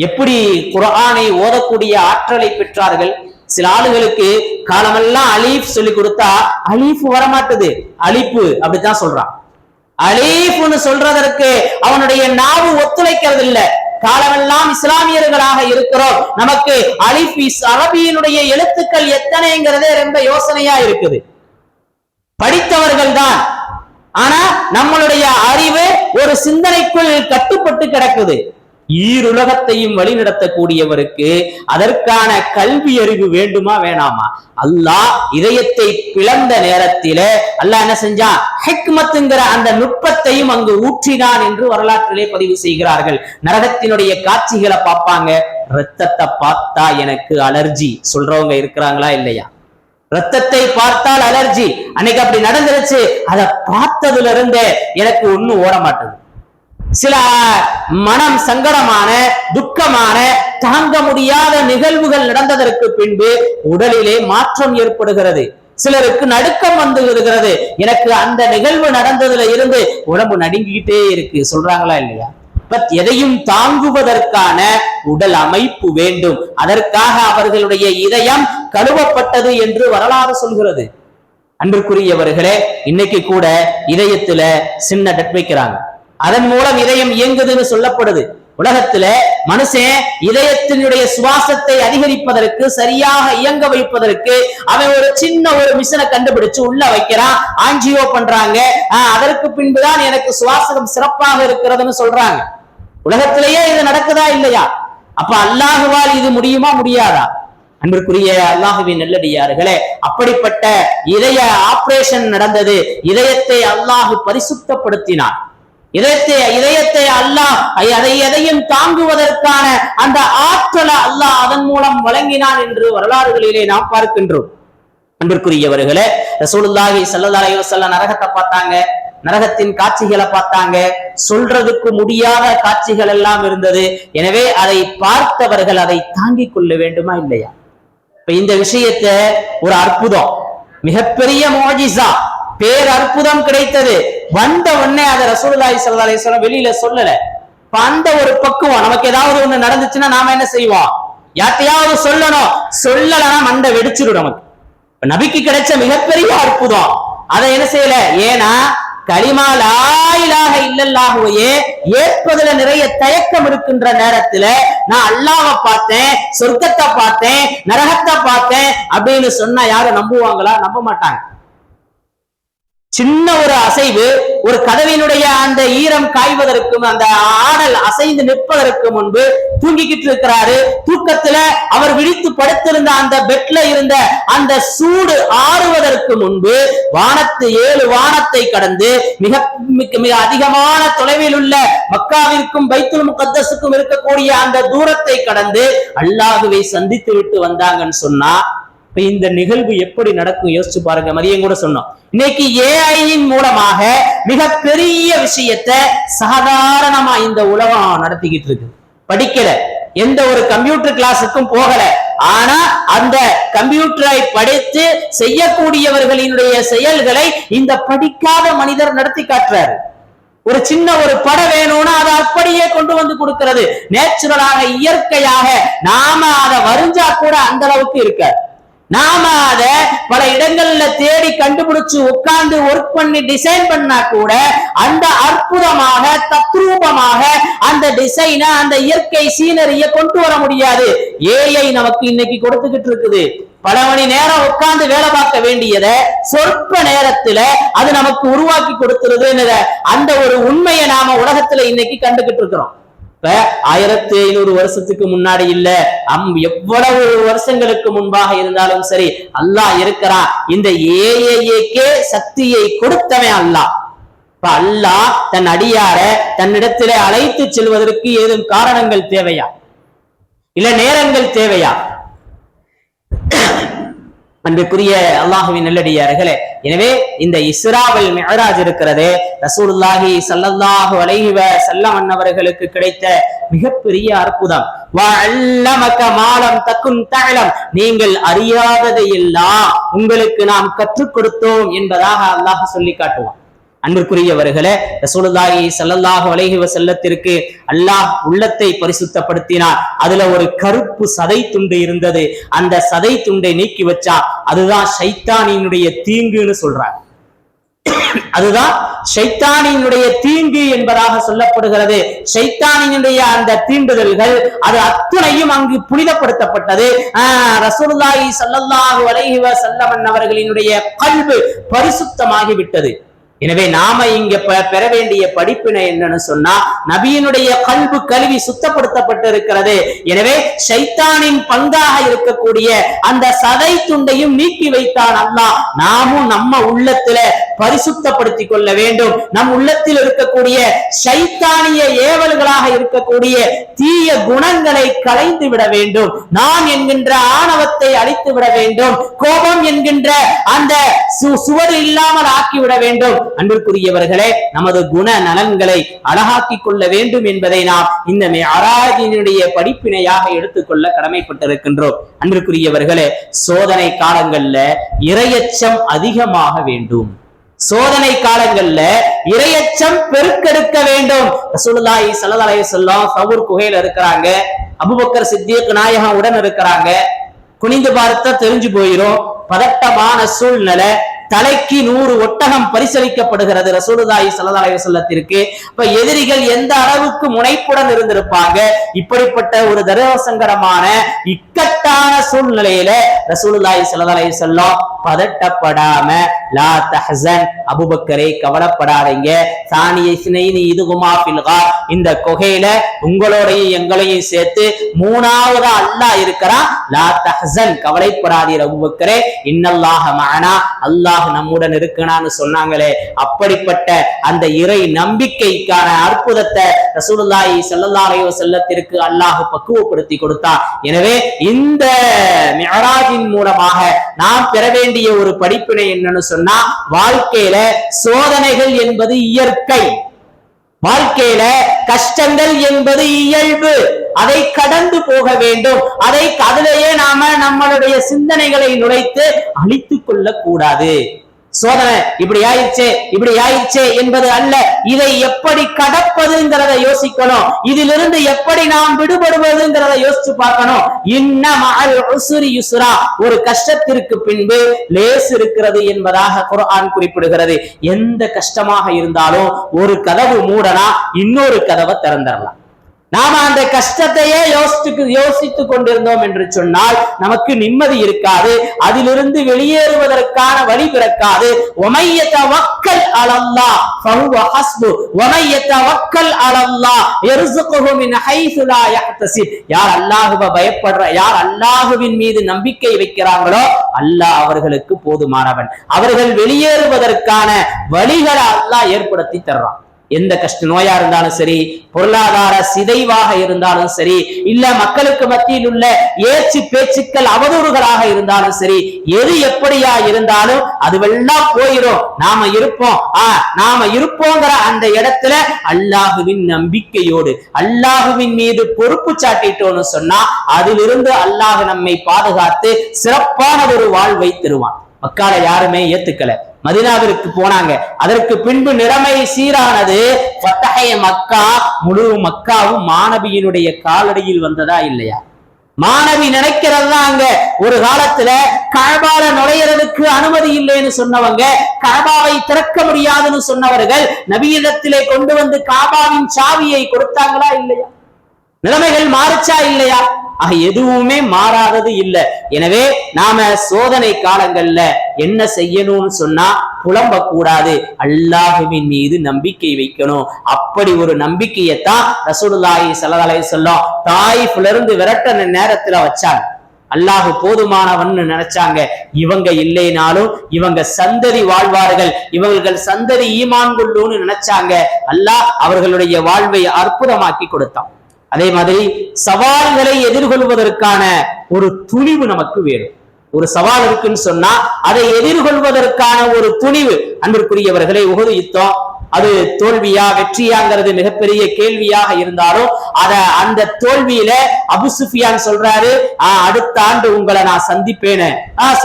எப்படி குர்ஆனை ஓதக்கூடிய ஆற்றலை பெற்றார்கள்? சில ஆளுகளுக்கு காலமெல்லாம் அலீஃப் சொல்லி கொடுத்தா அலீஃப் வரமாட்டுது, அலிப்பு அப்படித்தான் சொல்றான். அலீஃப்னு சொல்றதற்கு அவனுடைய நாவு ஒத்துழைக்கிறது இல்ல. காலமெல்லாம் இஸ்லாமியர்களாக இருக்கிறோம், நமக்கு அலிஃப் அரபியினுடைய எழுத்துக்கள் எத்தனைங்கிறதே ரொம்ப யோசனையா இருக்குது. படித்தவர்கள் தான், ஆனா நம்மளுடைய அறிவு ஒரு சிந்தனைக்குள் கட்டுப்பட்டு கிடக்குது. ஈருலகத்தையும் வழிநடத்தக்கூடியவருக்கு அதற்கான கல்வி அறிவு வேண்டுமா வேணாமா? அல்லாஹ் இதயத்தை பிளந்த நேரத்தில அல்லாஹ் என்ன செஞ்சான்? ஹிக்மத்துங்கிற அந்த நுட்பத்தையும் அங்கு ஊற்றினான் என்று வரலாற்றிலே பதிவு செய்கிறார்கள். நரகத்தினுடைய காட்சிகளை பார்ப்பாங்க. ரத்தத்தை பார்த்தா எனக்கு அலர்ஜி சொல்றவங்க இருக்கிறாங்களா இல்லையா? ரத்தத்தை பார்த்தால் அலர்ஜி. அன்னைக்கு அப்படி நடந்துருச்சு. அதை பார்த்ததுல இருந்து எனக்கு ஒண்ணும் ஓட மாட்டேது. சில மனம் சங்கடமான, துக்கமான, தாங்க முடியாத நிகழ்வுகள் நடந்ததற்கு பின்பு உடலிலே மாற்றம் ஏற்படுகிறது. சிலருக்கு நடுக்கம் வந்து விடுகிறது. எனக்கு அந்த நிகழ்வு நடந்ததுல இருந்து உடம்பு நடுங்கிக்கிட்டே இருக்கு சொல்றாங்களா இல்லையா? எதையும் தாங்குவதற்கான உடல் அமைப்பு வேண்டும். அதற்காக அவர்களுடைய இதயம் கழுவப்பட்டது என்று வரலாறு சொல்கிறது. அன்பிற்குரியவர்களே, இன்னைக்கு கூட இதயத்துல சின்ன டட் வைக்கிறாங்க. அதன் மூலம் இதயம் இயங்குதுன்னு சொல்லப்படுது. உலகத்துல மனுஷன் இதயத்தினுடைய சுவாசத்தை அதிகரிப்பதற்கு, சரியாக இயங்க வைப்பதற்கு அவன் ஒரு சின்ன ஒரு மிஷினை கண்டுபிடிச்சு உள்ள வைக்கிறான், ஆஞ்சியோ பண்றாங்க. அதற்கு பின்புதான் எனக்கு சுவாசம் சிறப்பாக இருக்கிறதுன்னு சொல்றாங்க. உலகத்திலேயே இது நடக்குதா இல்லையா? அப்ப அல்லாஹுவால் இது முடியுமா முடியாதா? அன்பிற்குரிய அல்லாஹுவின் நல்லடியார்களே, அப்படிப்பட்ட இதய ஆபரேஷன் நடந்தது. இதயத்தை அல்லாஹு பரிசுத்தப்படுத்தினான். இதயத்தை அல்லாஹ் எதையும் தாங்குவதற்கான அந்த ஆற்றலை அல்லாஹ் அதன் மூலம் வழங்கினான் என்று வரலாறுகளிலே நாம் பார்க்கின்றோம். அன்பிற்குரியவர்களே, ரசூலுல்லாஹி ஸல்லல்லாஹு அலைஹி வஸல்லம் நரகத்தை பார்த்தாங்க, நரகத்தின் காட்சிகளை பார்த்தாங்க. சொல்றதுக்கு முடியாத காட்சிகள் எல்லாம் இருந்தது. எனவே அதை பார்த்தவர்கள் அதை தாங்கிக் கொள்ள வேண்டுமா இல்லையா? இப்ப இந்த விஷயத்தை ஒரு அற்புதம், மிகப்பெரிய முஅஜிஸா, பேர் அற்புதம் கிடைத்தது. வந்த உடனே அதை ரசூலுல்லாஹி ஸல்லல்லாஹு அலைஹி வஸல்லம் வெளியில சொல்லல. அந்த ஒரு பக்குவம், நமக்கு ஏதாவது ஒண்ணு நடந்துச்சுன்னா நாம என்ன செய்வோம்? யார்ட்டையாவது சொல்லணும். சொல்லலன்னா மண்டை வெடிச்சிடும் நமக்கு. நபிக்கு கிடைச்ச மிகப்பெரிய அற்புதம். அதை என்ன செய்யல? ஏன்னா கலிமா லா இலாஹ இல்லல்லாஹுவையே ஏற்பதுல நிறைய தயக்கம் இருக்கின்ற நேரத்துல நான் அல்லாஹ்வை பார்த்தேன், சொர்க்கத்தை பார்த்தேன், நரகத்தை பார்த்தேன் அப்படின்னு சொன்னா யாரும் நம்புவாங்களா? நம்ப மாட்டாங்க. சின்ன ஒரு அசைவு ஒரு கதவினுடைய அந்த ஈரம் காய்வதற்கும் அந்த ஆடல் அசைந்து நிற்பதற்கு முன்பு தூங்கிக்கிட்டு இருக்கிறாரு. தூக்கத்துல அவர் விழித்து படுத்திருந்த அந்த பெட்ல இருந்த அந்த சூடு ஆறுவதற்கு முன்பு வானத்து 7 வானத்தை கடந்து மிக மிக அதிகமான தொலைவில் உள்ள மக்காவிற்கும் பைத்துல் முகத்தஸுக்கும் இருக்கக்கூடிய அந்த தூரத்தை கடந்து அல்லாஹ்வை சந்தித்து விட்டு வந்தாங்கன்னு சொன்னா இந்த நிகழ்வு எப்படி நடக்கும் யோசிச்சு பாருங்க. மதியம் கூட சொன்னோம், இன்னைக்கு ஏஐயின் மூலமாக மிகப்பெரிய விஷயத்தை சாதாரணமா இந்த உலகம் நடத்திக்கிட்டு இருக்கு. படிக்கல, எந்த ஒரு கம்ப்யூட்டர் கிளாஸுக்கும் போகல, ஆனா அந்த கம்ப்யூட்டரை படித்து செய்யக்கூடியவர்களினுடைய செயல்களை இந்த படிக்காத மனிதர் நடத்தி காட்டுறாரு. ஒரு சின்ன ஒரு படம் வேணும்னா அதை அப்படியே கொண்டு வந்து கொடுக்கிறது. நேச்சுரலாக இயற்கையாக நாம அதை வரைஞ்சா கூட அந்த அளவுக்கு இருக்காது. நாம அத பல இடங்கள்ல தேடி கண்டுபிடிச்சு உட்கார்ந்து ஒர்க் பண்ணி டிசைன் பண்ணா கூட அந்த அற்புதமாக தத்ரூபமாக அந்த டிசைனை அந்த இயற்கை சீனரிய கொண்டு வர முடியாது. ஏஐ நமக்கு இன்னைக்கு கொடுத்துக்கிட்டு இருக்குது. பல மணி நேரம் உட்கார்ந்து வேலை பார்க்க வேண்டியதை சொற்ப நேரத்துல அது நமக்கு உருவாக்கி கொடுத்துருது. அந்த ஒரு உண்மையை நாம உலகத்துல இன்னைக்கு கண்டுகிட்டு இருக்கிறோம். 1500 வருஷத்துக்கு முன்னாடி இல்ல, எவ்வளவு வருஷங்களுக்கு முன்பாக இருந்தாலும் சரி அல்லாஹ் இருக்கிறான். இந்த ஏஐக்கே சக்தியை கொடுத்தவன் அல்லாஹ். அல்லாஹ் தன் அடியார தன்னிடத்திலே அழைத்து செல்வதற்கு ஏதும் காரணங்கள் தேவையா, இல்ல நேரங்கள் தேவையா? அன்புக்குரிய அல்லாஹ்வின் நல்லடியார்களே, எனவே இந்த இஸ்ரா வல் மிஅராஜ் இருக்கிறதே ரசூலுல்லாஹி ஸல்லல்லாஹு அலைஹி வஸல்லம் அன்னவர்களுக்கு கிடைத்த மிகப்பெரிய அற்புதம். வஅல்லமக மா லம் தகுன் தஅலம், நீங்கள் அறியாததை எல்லாம் உங்களுக்கு நாம் கற்றுக் கொடுத்தோம் என்பதாக அல்லாஹ் சொல்லி காட்டுவான். அன்பிற்குரியவர்களே, ரசூலுல்லாஹி ஸல்லல்லாஹு அலைஹி வஸல்லத்திற்கு அல்லாஹ் உள்ளத்தை பரிசுத்தப்படுத்தினார். அதுல ஒரு கருப்பு சதை துண்டு இருந்தது. அந்த சதை துண்டை நீக்கி வச்சா அதுதான் ஷைத்தானினுடைய தீங்குன்னு சொல்றார். அதுதான் ஷைத்தானினுடைய தீங்கு என்பதாக சொல்லப்படுகிறது. ஷைத்தானினுடைய அந்த தீண்டுதல்கள் அது அத்துணையும் அங்கு புனிதப்படுத்தப்பட்டது. ரசூலுல்லாஹி ஸல்லல்லாஹு அலைஹி வஸல்லம் அவர்களினுடைய கல்பு பரிசுத்தமாகி விட்டது. எனவே நாம இங்க பெற வேண்டிய படிப்பினை என்னன்னு சொன்னா நபியினுடைய கல்பு கல்வி சுத்தப்படுத்தப்பட்டு இருக்கிறது. எனவே ஷைத்தானின் பங்காக இருக்கக்கூடிய அந்த சதை துண்டையும் நீக்கி வைத்தான் அல்லாஹ். நாமும் நம்ம உள்ளத்துல பரிசுத்தப்படுத்திக் கொள்ள வேண்டும். நம் உள்ளத்தில் இருக்கக்கூடிய ஷைத்தானிய ஏவல்களாக இருக்கக்கூடிய தீய குணங்களை களைந்து விட வேண்டும். நான் என்கின்ற ஆணவத்தை அழித்து விட வேண்டும். கோபம் என்கின்ற அந்த சுவர் இல்லாமல் ஆக்கிவிட வேண்டும். அன்பிற்குரியவர்களே, நமது குண நலன்களை அழகாக்கிக் கொள்ள வேண்டும் என்பதை நாம் இந்த மிஅராஜினுடைய படிப்பினையாக எடுத்துக்கொள்ள கடமைப்பட்டிருக்கின்றோம். அன்பிற்குரியவர்களே, சோதனை காலங்கள்ல இறையச்சம் அதிகமாக வேண்டும். சோதனை காலங்கள்ல இறையச்சம் பெருக்கெடுக்க வேண்டும். ரசூலுல்லாஹி ஸல்லல்லாஹு அலைஹி வஸல்லம் சவுர் குகையில இருக்கிறாங்க. அபூபக்கர் சித்திக் நாயகம் உடன் இருக்கிறாங்க. குனிந்து பார்த்தா தெரிஞ்சு போயிரும். பதட்டமான சூழ்நிலை. தலைக்கு 100 ஒட்டகம் பரிசளிக்கப்படுகிறது ரசூலுல்லாஹி ஸல்லல்லாஹு அலைஹி வஸல்லத்திற்கு. இப்ப எதிரிகள் எந்த அளவுக்கு முனைப்புடன் இருந்திருப்பாங்க. இப்படிப்பட்ட ஒரு தர்மசங்கரமான இக்கட்டான சூழ்நிலையில ரசூலுல்லாஹி ஸல்லல்லாஹு அலைஹி வஸல்லம் பதட்டப்படாம லா தஹ்சன், அபூபக்கரே கவலைப்படாதீங்க, சானிய ஸ்னைனி இதுகுமா ஃபில் கார், இந்த குகையில உங்களோடையும் எங்களையும் சேர்த்து 3வது அல்லாஹ் இருக்கிறான். லா தஹ்சன், கவலைப்படாதீர் அபூபக்கரே, இன்னல்லாஹ மஅனா, அல்லாஹ் நம்முடன் இருக்கிறான்னு சொன்னாங்களே. அப்படிப்பட்ட அந்த இறை நம்பிக்கைக்கான அற்புதத்தை ரசூலுல்லாஹி ஸல்லல்லாஹு அலைஹி வஸல்லத்திற்கு அல்லாஹ் பக்குவப்படுத்தி கொடுத்தார். எனவே இந்த மிஅராஜின் மூலமாக நாம் பெற வேண்டிய ஒரு படிப்பினை என்னன்னு சொன்னா, வாழ்க்கையில சோதனைகள் என்பது இயற்கை, வாழ்க்கையில கஷ்டங்கள் என்பது இயல்பு. அதை கடந்து போக வேண்டும். அதிலேயே நாம நம்மளுடைய சிந்தனைகளை நுழைத்து அழித்துக் கொள்ள கூடாது. சோதனை இப்படி ஆயிடுச்சே என்பது அல்ல. இதை எப்படி கடப்பதுங்கிறத யோசிக்கணும். இதிலிருந்து எப்படி நாம் விடுபடுவதுங்கிறத யோசிச்சு பார்க்கணும். இன்ன மஅல் உஸ்ரி யுஸ்ரா, ஒரு கஷ்டத்திற்கு பின்பு லேஸ் இருக்கிறது என்பதாக குர்ஆன் குறிப்பிடுகிறது. எந்த கஷ்டமாக இருந்தாலும் ஒரு கதவு மூடனா இன்னொரு கதவை திறந்துடலாம். நாம அந்த கஷ்டத்தையே யோசித்துக் கொண்டிருந்தோம் என்று சொன்னால் நமக்கு நிம்மதி இருக்காது, அதிலிருந்து வெளியேறுவதற்கான வழி பிறக்காது. வமையத்தவக்கல் அலல்லாஹ் ஃபஹுவ ஹஸ்பு வமையத்தவக்கல் அலல்லாஹ் யர்ஸுகுஹு மின் ஹைஸு லா யஹ்தஸிப். யார் அல்லாஹ்வை பயப்படுற, யார் அல்லாஹ்வின் மீது நம்பிக்கை வைக்கிறாங்களோ அல்லாஹ் அவர்களுக்கு போதுமானவன். அவர்கள் வெளியேறுவதற்கான வழிகளை அல்லாஹ் ஏற்படுத்தி தர்றான். எந்த கஷ்ட நோயா இருந்தாலும் சரி, பொருளாதார சிதைவாக இருந்தாலும் சரி, இல்ல மக்களுக்கு மத்தியில் உள்ள ஏச்சு பேச்சுக்கள் அவதூறுகளாக இருந்தாலும் சரி, எது எப்படியா இருந்தாலும் அதுவெல்லாம் போயிடும். நாம இருப்போங்கிற அந்த இடத்துல அல்லாஹுவின் நம்பிக்கையோடு அல்லாஹுவின் மீது பொறுப்பு சாட்டிட்டோம்னு சொன்னா அதிலிருந்து அல்லாஹ் நம்மை பாதுகாத்து சிறப்பான ஒரு வாழ்வை தருவான். மக்கால யாருமே ஏத்துக்கல, மதீனாவிற்கு போனாங்க. அதற்கு பின்பு நிலைமை சீரானது. ஃபத்ஹே மக்கா, முழு மக்காவும் மாணவியினுடைய காலடியில் வந்ததா இல்லையா? மாணவி நினைக்கிறதா அங்க ஒரு காலத்துல கஅபால நுழையிறதுக்கு அனுமதி இல்லைன்னு சொன்னவங்க, கஅபாவை திறக்க முடியாதுன்னு சொன்னவர்கள் நபியிடத்திலே கொண்டு வந்து கஅபாவின் சாவியை கொடுத்தாங்களா இல்லையா? நிலைமைகள் மாறுச்சா இல்லையா? எதுவுமே மாறாதது இல்லை. எனவே நாம சோதனை காலங்கள்ல என்ன செய்யணும்னு சொன்னா புலம்ப கூடாது, அல்லாஹுவின் மீது நம்பிக்கை வைக்கணும். அப்படி ஒரு நம்பிக்கையைத்தான் ரசூலுல்லாஹி ஸல்லல்லாஹு அலைஹி வஸல்லம் தாயிஃப்ல இருந்து விரட்டின நேரத்துல வச்சாங்க. அல்லாஹ் போதுமானவன் நினைச்சாங்க. இவங்க இல்லைனாலும் இவங்க சந்ததி வாழ்வார்கள், இவர்கள் சந்ததி ஈமான் கொள்ளும்னு நினைச்சாங்க. அல்லாஹ் அவர்களுடைய வாழ்வை அற்புதமாக்கி கொடுத்தான். அதே மாதிரி சவால்களை எதிர்கொள்வதற்கான ஒரு துணிவு நமக்கு வேணும். ஒரு சவால் இருக்குன்னு சொன்னா அதை எதிர்கொள்வதற்கான ஒரு துணிவு. அன்பிற்குரியவர்களை, உஹது யுத்தம் அது தோல்வியா வெற்றியாங்கிறது மிகப்பெரிய கேள்வியாக இருந்தாலும் அந்த தோல்வியில அபு சுஃபியான் சொல்றாரு, அடுத்த ஆண்டு உங்களை நான் சந்திப்பேன்னு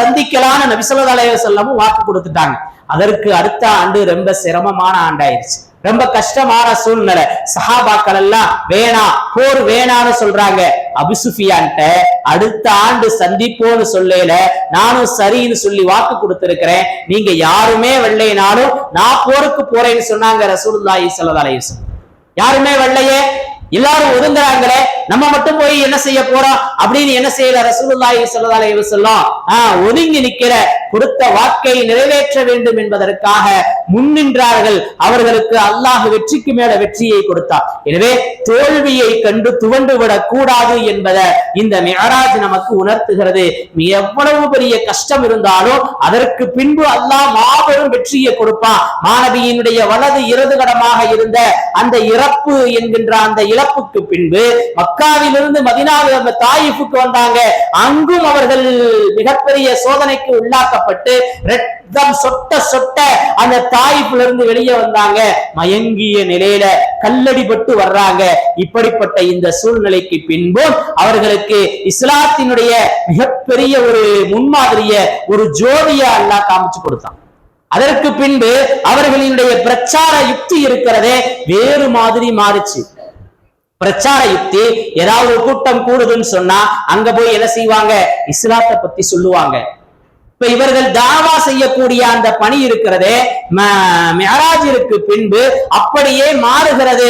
சந்திக்கலான்னு நபி ஸல்லல்லாஹு அலைஹி வஸல்லம் வாக்கு கொடுத்துட்டாங்க. அதற்கு அடுத்த ஆண்டு ரொம்ப சிரமமான ஆண்டாயிருச்சு, ரொம்ப கஷ்டமான சூழ்நிலை. சஹாபாக்கள் எல்லாம் போர் வேணான்னு சொல்றாங்க. அபு சுஃபியான்ட்ட அடுத்த ஆண்டு சந்திப்போன்னு சொல்லல, நானும் சரின்னு சொல்லி வாக்கு கொடுத்திருக்கிறேன், நீங்க யாருமே வெள்ளைனாலும் நான் போருக்கு போறேன்னு சொன்னாங்க ரசூலுல்லாஹி ஸல்லல்லாஹு அலைஹி வஸல்லம். யாருமே வெள்ளையே, எல்லாரும் ஒதுங்குறாங்களே, நம்ம மட்டும் போய் என்ன செய்ய போறோம் அப்படின்னு என்ன செய்யல ரசூலுல்லாஹி ஸல்லல்லாஹு அலைஹி வஸல்லம் ஒதுங்கி நிக்கிற கொடுத்த வாக்கை நிறைவேற்ற வேண்டும் என்பதற்காக முன்னின்றார்கள். அவர்களுக்கு அல்லாஹ் வெற்றிக்கு மேல வெற்றியை கொடுத்தார். எனவே தோல்வியை கண்டு துவண்டு விடக் கூடாது என்பதை இந்த மிஅராஜ் நமக்கு உணர்த்துகிறது. எவ்வளவு பெரிய கஷ்டம் இருந்தாலும் அதற்கு பின்பு அல்லாஹ் மாபெரும் வெற்றியை கொடுப்பான். மாணவியினுடைய வலது இடது கடமாக இருந்த அந்த இறப்பு என்கின்ற அந்த இழப்புக்கு பின்பு மக்காவிலிருந்து மதீனாவிலிருந்து தாயிஃபுக்கு வந்தாங்க. அங்கும் அவர்கள் மிகப்பெரிய சோதனைக்கு உள்ளாக்கப்பட்டு ரத்தம் சொட்ட சொட்ட அந்த தாயிஃப்ல இருந்து வெளியே வந்தாங்க. மயங்கிய நிலையில கல்லடிபட்டு வர்றாங்க. இப்படிப்பட்ட இந்த சூழ்நிலைக்கு பின்பும் அவர்களுக்கு இஸ்லாத்தினுடைய மிகப்பெரிய ஒரு முன்மாதிரிய ஒரு ஜோதிய அல்லாஹ் காமிச்சு கொடுத்தான். அதற்கு பின்பு அவர்களினுடைய பிரச்சார யுக்தி இருக்கிறதே வேறு மாதிரி மாறிச்சு. பிரச்சார யுக்தி, ஏதாவது ஒரு கூட்டம் கூடுதுன்னு சொன்னா அங்க போய் என்ன செய்வாங்க, இஸ்லாத்தை பத்தி சொல்லுவாங்க. இப்ப இவர்கள் தாவா செய்யக்கூடிய அந்த பணி இருக்கிறதே மிஅராஜிற்கு பின்பு அப்படியே மாறுகிறது.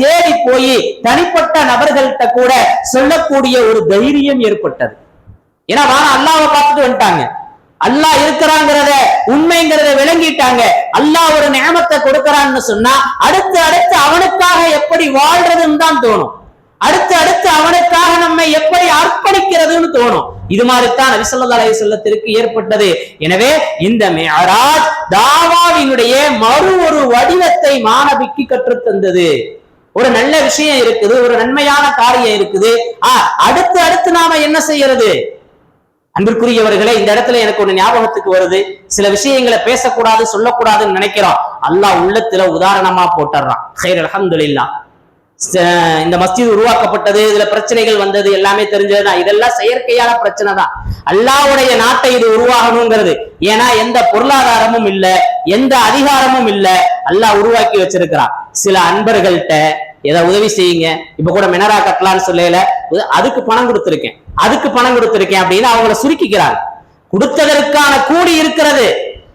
தேடி போய் தனிப்பட்ட நபர்கள்ட்ட கூட சொல்லக்கூடிய ஒரு தைரியம் ஏற்பட்டது. ஏன்னா அல்லாஹ்வை பார்த்துட்டு வந்துட்டாங்க, அல்லாஹ் இருக்கிறாங்கிறத உண்மைங்கிறத விளங்கிட்டாங்க. அல்லாஹ் ஒரு நியமத்தை கொடுக்கறான்னு சொன்னா அடுத்து அடுத்து அவனுக்காக எப்படி வாழ்றதுன்னு தான் தோணும். அடுத்து அடுத்து அவனுக்காக நம்மை எப்படி அர்ப்பணிக்கிறதுன்னு தோணும். இது மாதிரித்தான் நபி ஸல்லல்லாஹு அலைஹி வஸல்லத்திற்கு ஏற்பட்டது. எனவே இந்த மிஅராஜ் தாவாவினுடைய மறு ஒரு வடிவத்தை மாணவிக்கு கற்றுத்தந்தது. ஒரு நல்ல விஷயம் இருக்குது, ஒரு நன்மையான காரியம் இருக்குது, அடுத்து அடுத்து நாம என்ன செய்யறது? அன்பிற்குரியவர்களே, இந்த இடத்துல எனக்கு ஒரு ஞாபகத்துக்கு வருது. சில விஷயங்களை பேசக்கூடாது சொல்லக்கூடாதுன்னு நினைக்கிறோம், அல்லாஹ் உள்ளத்துல உதாரணமா போட்டுறான். ஹைர் அல்ஹம்துலில்லாஹ். இந்த மஸ்ஜித் உருவாக்கப்பட்டது, இதுல பிரச்சனைகள் வந்தது எல்லாமே தெரிஞ்சதுதான். இதெல்லாம் செயற்கையான பிரச்சனை தான். அல்லாஹ்வுடைய நாட்டை இது உருவாகணுங்கிறது. ஏன்னா எந்த பொருளாதாரமும் இல்ல, எந்த அதிகாரமும் இல்ல, அல்லாஹ் உருவாக்கி வச்சிருக்கிறான். சில அன்பர்கள்ட்ட ஏதாவது உதவி செய்யுங்க, இப்ப கூட மினரா கட்டலான்னு சொல்லல, அதுக்கு பணம் கொடுத்திருக்கேன் அதுக்கு பணம் கொடுத்திருக்கேன் அப்படின்னு அவங்கள சுருக்கிக்கிறாங்க. கொடுத்ததற்கான கூலி இருக்கிறது,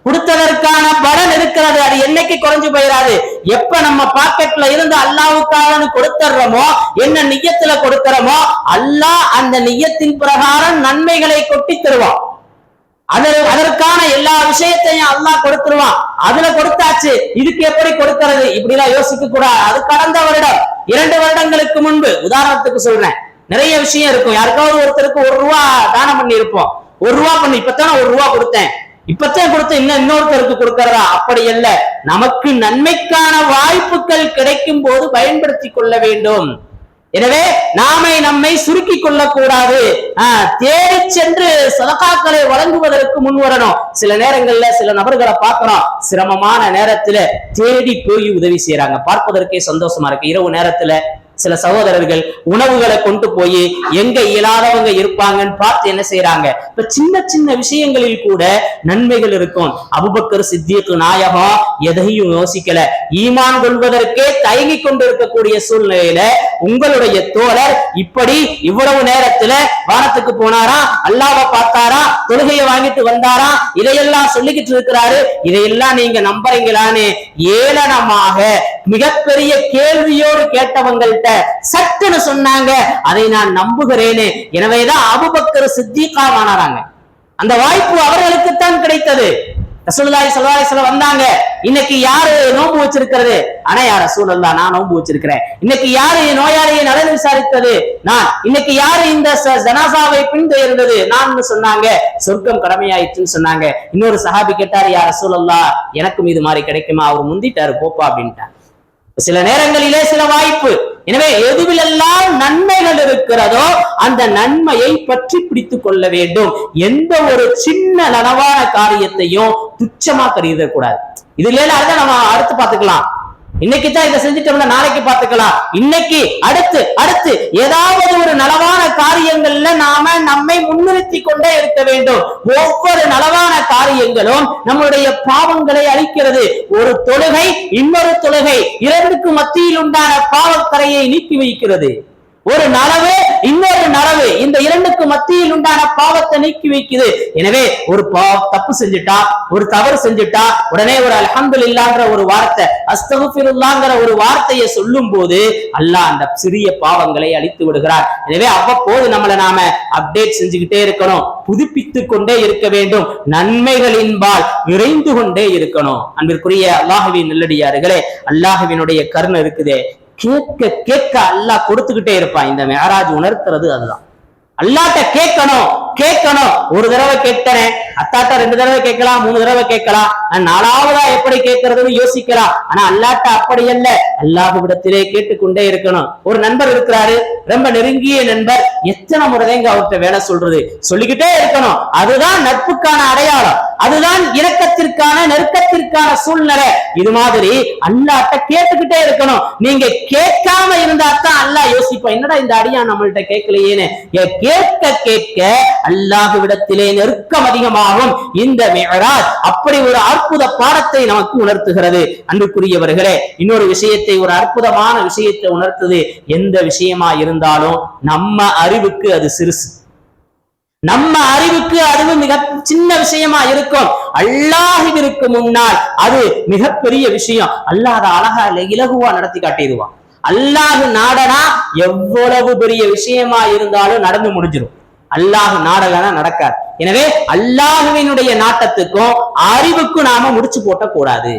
கொடுத்ததற்கான பலன் இருக்கிறது. அது என்னைக்கு குறைஞ்சு போயிடாது. எப்ப நம்ம பாக்கெட்ல இருந்து அல்லாஹ்வுக்காக கொடுத்துறோமோ, என்ன நிய்யத்துல கொடுக்கிறோமோ, அல்லாஹ் அந்த நிய்யத்தின் பிரகாரம் நன்மைகளை கொட்டி தருவான். அதற்கான எல்லா விஷயத்தையும் அல்லாஹ் கொடுத்துருவான். அதுல கொடுத்தாச்சு, இதுக்கு எப்படி கொடுக்கிறது இப்படி எல்லாம் யோசிக்க கூடாது. அது கடந்த வருடம் 2 வருடங்களுக்கு முன்பு உதாரணத்துக்கு சொல்றேன். நிறைய விஷயம் இருக்கும். யாருக்காவது ஒருத்தருக்கு 1 ரூபா தானம் பண்ணி இருப்போம். 1 ரூபா பண்ணி இப்பத்தான 1 ரூபா கொடுத்தேன், இப்பத்தான் கொடுத்த இன்னொருத்தருக்கு கொடுக்கிறதா? அப்படி அல்ல. நமக்கு நன்மைக்கான வாய்ப்புகள் கிடைக்கும் போது பயன்படுத்தி கொள்ள வேண்டும். எனவே நாமே நம்மை சுருக்கி கொள்ளக்கூடாது. தேடி சென்று சதகாக்களை வழங்குவதற்கு முன் வரணும். சில நேரங்கள்ல சில நபர்களை பார்க்கிறோம், சிரமமான நேரத்துல தேடி போய் உதவி செய்யறாங்க. பார்ப்பதற்கே சந்தோஷமா இருக்கு. இரவு நேரத்துல சில சகோதரர்கள் உணவுகளை கொண்டு போய் எங்க இயலாதவங்க இருப்பாங்கன்னு பார்த்து என்ன செய்யறாங்க. இப்ப சின்ன சின்ன விஷயங்களில் கூட நன்மைகள் இருக்கும். அபூபக்கர் சித்திக் நாயகம் எதையும் யோசிக்கல. ஈமான் கொள்வதற்கே தயங்கி கொண்டு இருக்கக்கூடிய சூழ்நிலையில உங்களுடைய தோழர் இப்படி இவ்வளவு நேரத்துல வானத்துக்கு போனாரா, அல்லாஹ்வை பார்த்தாரா, தொழுகையை வாங்கிட்டு வந்தாரா, இதையெல்லாம் சொல்லிக்கிட்டு இருக்கிறாரு. இதையெல்லாம் நீங்க நம்புறீங்களான்னு ஏளனமாக மிகப்பெரிய கேள்வியோடு கேட்டவங்கள்ட்ட சட்டுன்னு சொன்னாங்க, அதை நான் நம்புகிறேனே. எனவேதான் அபூபக்கர் சித்திகா ஆனாராங்க. அந்த வாய்ப்பு அவர்களுக்குத்தான் கிடைத்தது. ரசூலுல்லாஹி ஸல்லல்லாஹு அலைஹி வஸல்லம் வந்தாங்க. இன்னைக்கு யாரு நோன்பு வச்சிருக்கிறது? ஆனா யா ரசூலல்லாஹ் நான் நோன்பு வச்சிருக்கிறேன். இன்னைக்கு யாரு நோயாளியை நலன் விசாரித்தது? நான். இன்னைக்கு யாரு இந்த ஜனாசாவை பின்தொடர்ந்தது? நான் சொன்னாங்க. சொர்க்கம் கடமையாயிற்றுன்னு சொன்னாங்க. இன்னொரு சஹாபி கேட்டாரு, யா ரசூலல்லாஹ் எனக்கும் இது மாதிரி கிடைக்குமா? அவர் முந்திட்டாரு போப்பா அப்படின்ட்டார். சில நேரங்களிலே சில வாய்ப்பு. எனவே எதுவிலெல்லாம் நன்மைகள் இருக்கிறதோ அந்த நன்மையை பற்றி பிடித்துக் கொள்ள வேண்டும். எந்த ஒரு சின்ன நனவான காரியத்தையும் துச்சமா கருதக்கூடாது. இதுல அதான் நம்ம அடுத்து பார்த்துக்கலாம். இன்னைக்கு தான் இதை செஞ்சுட்டோம்னா நாளைக்கு பார்த்துக்கலாம். இன்னைக்கு அடுத்து அடுத்து ஏதாவது ஒரு நலவான காரியங்கள்ல நாம நம்மை முன்னிறுத்தி கொண்டே இருக்க வேண்டும். ஒவ்வொரு நலவான காரியங்களும் நம்முடைய பாவங்களை அழிக்கிறது. ஒரு தொழுகை இன்னொரு தொழுகை இரண்டுக்கு மத்தியில் உண்டான பாவக்கரையை நீக்கி வைக்கிறது. ஒரு நலவு இன்னொரு நலவு இந்த இரண்டுக்கு மத்தியில் உண்டான பாவத்தை நீக்கி வைக்குது. எனவே ஒரு தப்பு செஞ்சுட்டா, ஒரு தவறு செஞ்சுட்டா உடனே ஒரு அல்ஹம்துலில்லாஹ்ங்கற ஒரு வார்த்தை, அஸ்தக்ஃபிருல்லாஹ்ங்கற ஒரு வார்த்தையை சொல்லும் போது அல்லாஹ் அந்த சிறிய பாவங்களை அழித்து விடுகிறார். எனவே அவ்வப்போது நம்மளை நாம அப்டேட் செஞ்சுக்கிட்டே இருக்கணும், புதுப்பித்துக் கொண்டே இருக்க வேண்டும், நன்மைகளின்பால் விரைந்து கொண்டே இருக்கணும். அன்பிற்குரிய அல்லாஹ்வின் நல்லடியார்களே, அல்லாஹ்வினுடைய கருணை இருக்குதே, கேட்க கேட்க அல்லாஹ் கொடுத்துக்கிட்டே இருப்பான். இந்த மெஹராஜ் உணர்த்துறது அதுதான். அல்லாஹ்ட்ட கேட்கணும் கேட்கணும். ஒரு தடவை கேட்கிறேன், அத்தாட்ட 2 தடவை கேட்கலாம், 3 தடவை கேட்கலாம், நான் 4வதா எப்படி கேட்கறதுன்னு யோசிக்கலாம். ஆனா அல்லாஹ்ட்ட அப்படி அல்ல, அல்லாஹ்விடத்திலே கேட்டுக்கொண்டே இருக்கணும். ஒரு நண்பர் இருக்கிறாரு, ரொம்ப நெருங்கிய நண்பர், எத்தனை முறைங்க அவர்கிட்ட வேலை சொல்றது, சொல்லிக்கிட்டே இருக்கணும். அதுதான் நட்புக்கான அடையாளம், அதுதான் இரக்கத்திற்கான நெருக்கத்திற்கான சூழ்நிலை. இது மாதிரி அல்லாஹ்ட்ட கேட்டுக்கிட்டே இருக்கணும். நீங்க கேட்காம இருந்தா தான் அல்லாஹ் யோசிப்பான், என்னடா இந்த அடியா நம்மள்ட்ட கேட்கலையேன்னு. கேட்க கேட்க அல்லாஹ்விடத்திலே நெருக்கம் அதிகமாகும். இந்த மிஅராஜ் அப்படி ஒரு அற்புத பாடத்தை நமக்கு உணர்த்துகிறது. அன்புக்குரியவர்களே, இன்னொரு விஷயத்தை, ஒரு அற்புதமான விஷயத்தை உணர்த்துது. எந்த விஷயமா இருந்தாலும் நம்ம அறிவுக்கு அது சிறுசு, நம்ம அறிவுக்கு அது மிக சின்ன விஷயமா இருக்கும். அல்லாஹ்விற்கு முன்னால் அது மிகப்பெரிய விஷயம். அல்லாஹ் அதை அழகா இலகுவா நடத்தி காட்டிடுவான். அல்லாஹ் நாடனா எவ்வளவு பெரிய விஷயமா இருந்தாலும் நடந்து முடிஞ்சிடும். அல்லாஹ் நாடலனா நடக்காது. எனவே அல்லாஹ்வினுடைய நாட்டத்துக்கும் அறிவுக்கும் நாம முடிச்சு போட்ட கூடாது.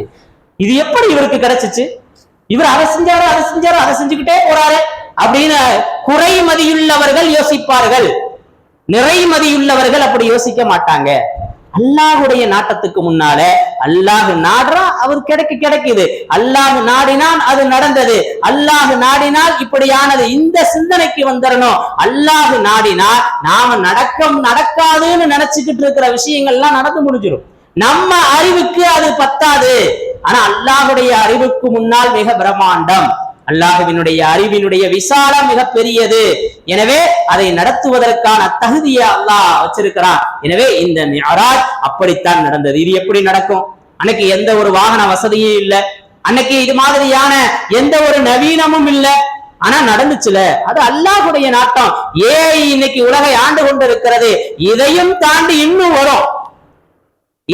இது எப்படி இவருக்கு கிடைச்சிச்சு, இவர் அதை செஞ்சாரோ அதை செஞ்சாரோ அதை செஞ்சுக்கிட்டே போறாரு அப்படின்னு குறைமதியுள்ளவர்கள் யோசிப்பார்கள். நிறைமதியுள்ளவர்கள் அப்படி யோசிக்க மாட்டாங்க. அல்லாஹுடைய நாட்டத்துக்கு முன்னால அல்லாஹ் நாடுறா, அவர் கிடைக்குது. அல்லாஹ் நாடினால் அது நடந்தது, அல்லாஹ் நாடினால் இப்படியானது. இந்த சிந்தனைக்கு வந்துடணும். அல்லாஹ் நாடினால் நாம நடக்காதுன்னு நினைச்சுக்கிட்டு இருக்கிற விஷயங்கள்லாம் நடந்து முடிஞ்சிடும். நம்ம அறிவுக்கு அது பத்தாது. ஆனா அல்லாஹுடைய அறிவுக்கு முன்னால் மிக பிரம்மாண்டம். அல்லாஹ்வினுடைய அறிவினுடைய விசாலம் மிக பெரியது. எனவே அதை நடத்துவதற்கான தகுதியை அல்லாஹ் வச்சிருக்கிறான். எனவே இந்த மிஅராஜ் அப்படித்தான் நடந்தது. இது எப்படி நடக்கும்? அன்னைக்கு எந்த ஒரு வாகன வசதியும் இல்லை, அன்னைக்கு இது மாதிரியான எந்த ஒரு நவீனமும் இல்லை. ஆனா நடந்துச்சுல, அது அல்லாஹ்வுடைய நாட்டம். இன்னைக்கு உலகை ஆண்டு கொண்டு இருக்கிறது, இதையும் தாண்டி இன்னும் வரும்.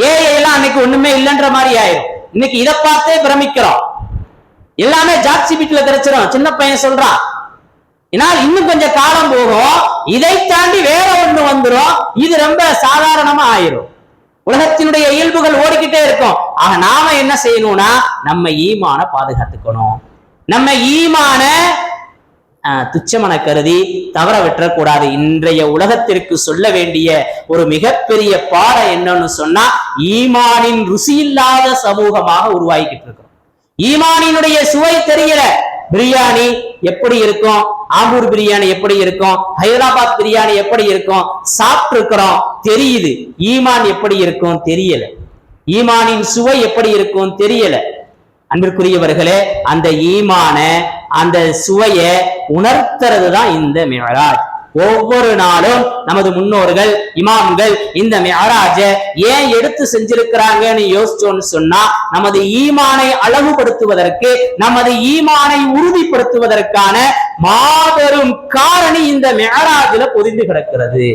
ஏஐ எல்லாம் அன்னைக்கு ஒண்ணுமே இல்லைன்ற மாதிரி ஆயிரும். இன்னைக்கு இதை பார்த்தே பிரமிக்கிறோம். எல்லாமே ஜாட்சிபிட்ல கிடைச்சிடும். சின்ன பையன் சொல்றான். இன்னும் கொஞ்சம் காலம் போகும், இதை தாண்டி வேற ஒண்ணு வந்துடும். இது ரொம்ப சாதாரணமா ஆயிரும். உலகத்தினுடைய இயல்புகள் ஓடிக்கிட்டே இருக்கும். ஆக நாம என்ன செய்யணும்னா நம்ம ஈமான பாதுகாத்துக்கணும். நம்ம ஈமான துச்சமன கருதி தவற விட்டுறக்கூடாது. இன்றைய உலகத்திற்கு சொல்ல வேண்டிய ஒரு மிகப்பெரிய பாடம் என்னன்னு சொன்னா, ஈமானின் ருசி இல்லாத சமூகமாக உருவாகிக்கிட்டு இருக்கிறோம். ஈமானினுடைய சுவை தெரியல. பிரியாணி எப்படி இருக்கும், ஆம்பூர் பிரியாணி எப்படி இருக்கும், ஹைதராபாத் பிரியாணி எப்படி இருக்கும் சாப்பிட்டு இருக்கிறோம், தெரியுது. ஈமான் எப்படி இருக்கும் தெரியல. ஈமானின் சுவை எப்படி இருக்கும் தெரியல. அன்பிற்குரியவர்களே, அந்த ஈமான அந்த சுவையை உணர்த்துறது தான் இந்த மிஅராஜ். ஒவ்வொரு நாளும் நமது முன்னோர்கள் இமாம்கள் இந்த மிஅராஜ ஏன் எடுத்து செஞ்சிருக்கிறாங்கன்னு யோசிச்சோன்னு சொன்னா, நமது ஈமானை அழகுபடுத்துவதற்கு, நமது ஈமானை உறுதிப்படுத்துவதற்கான மாபெரும் காரணி இந்த மிஅராஜில பொதிந்து கிடக்கிறது.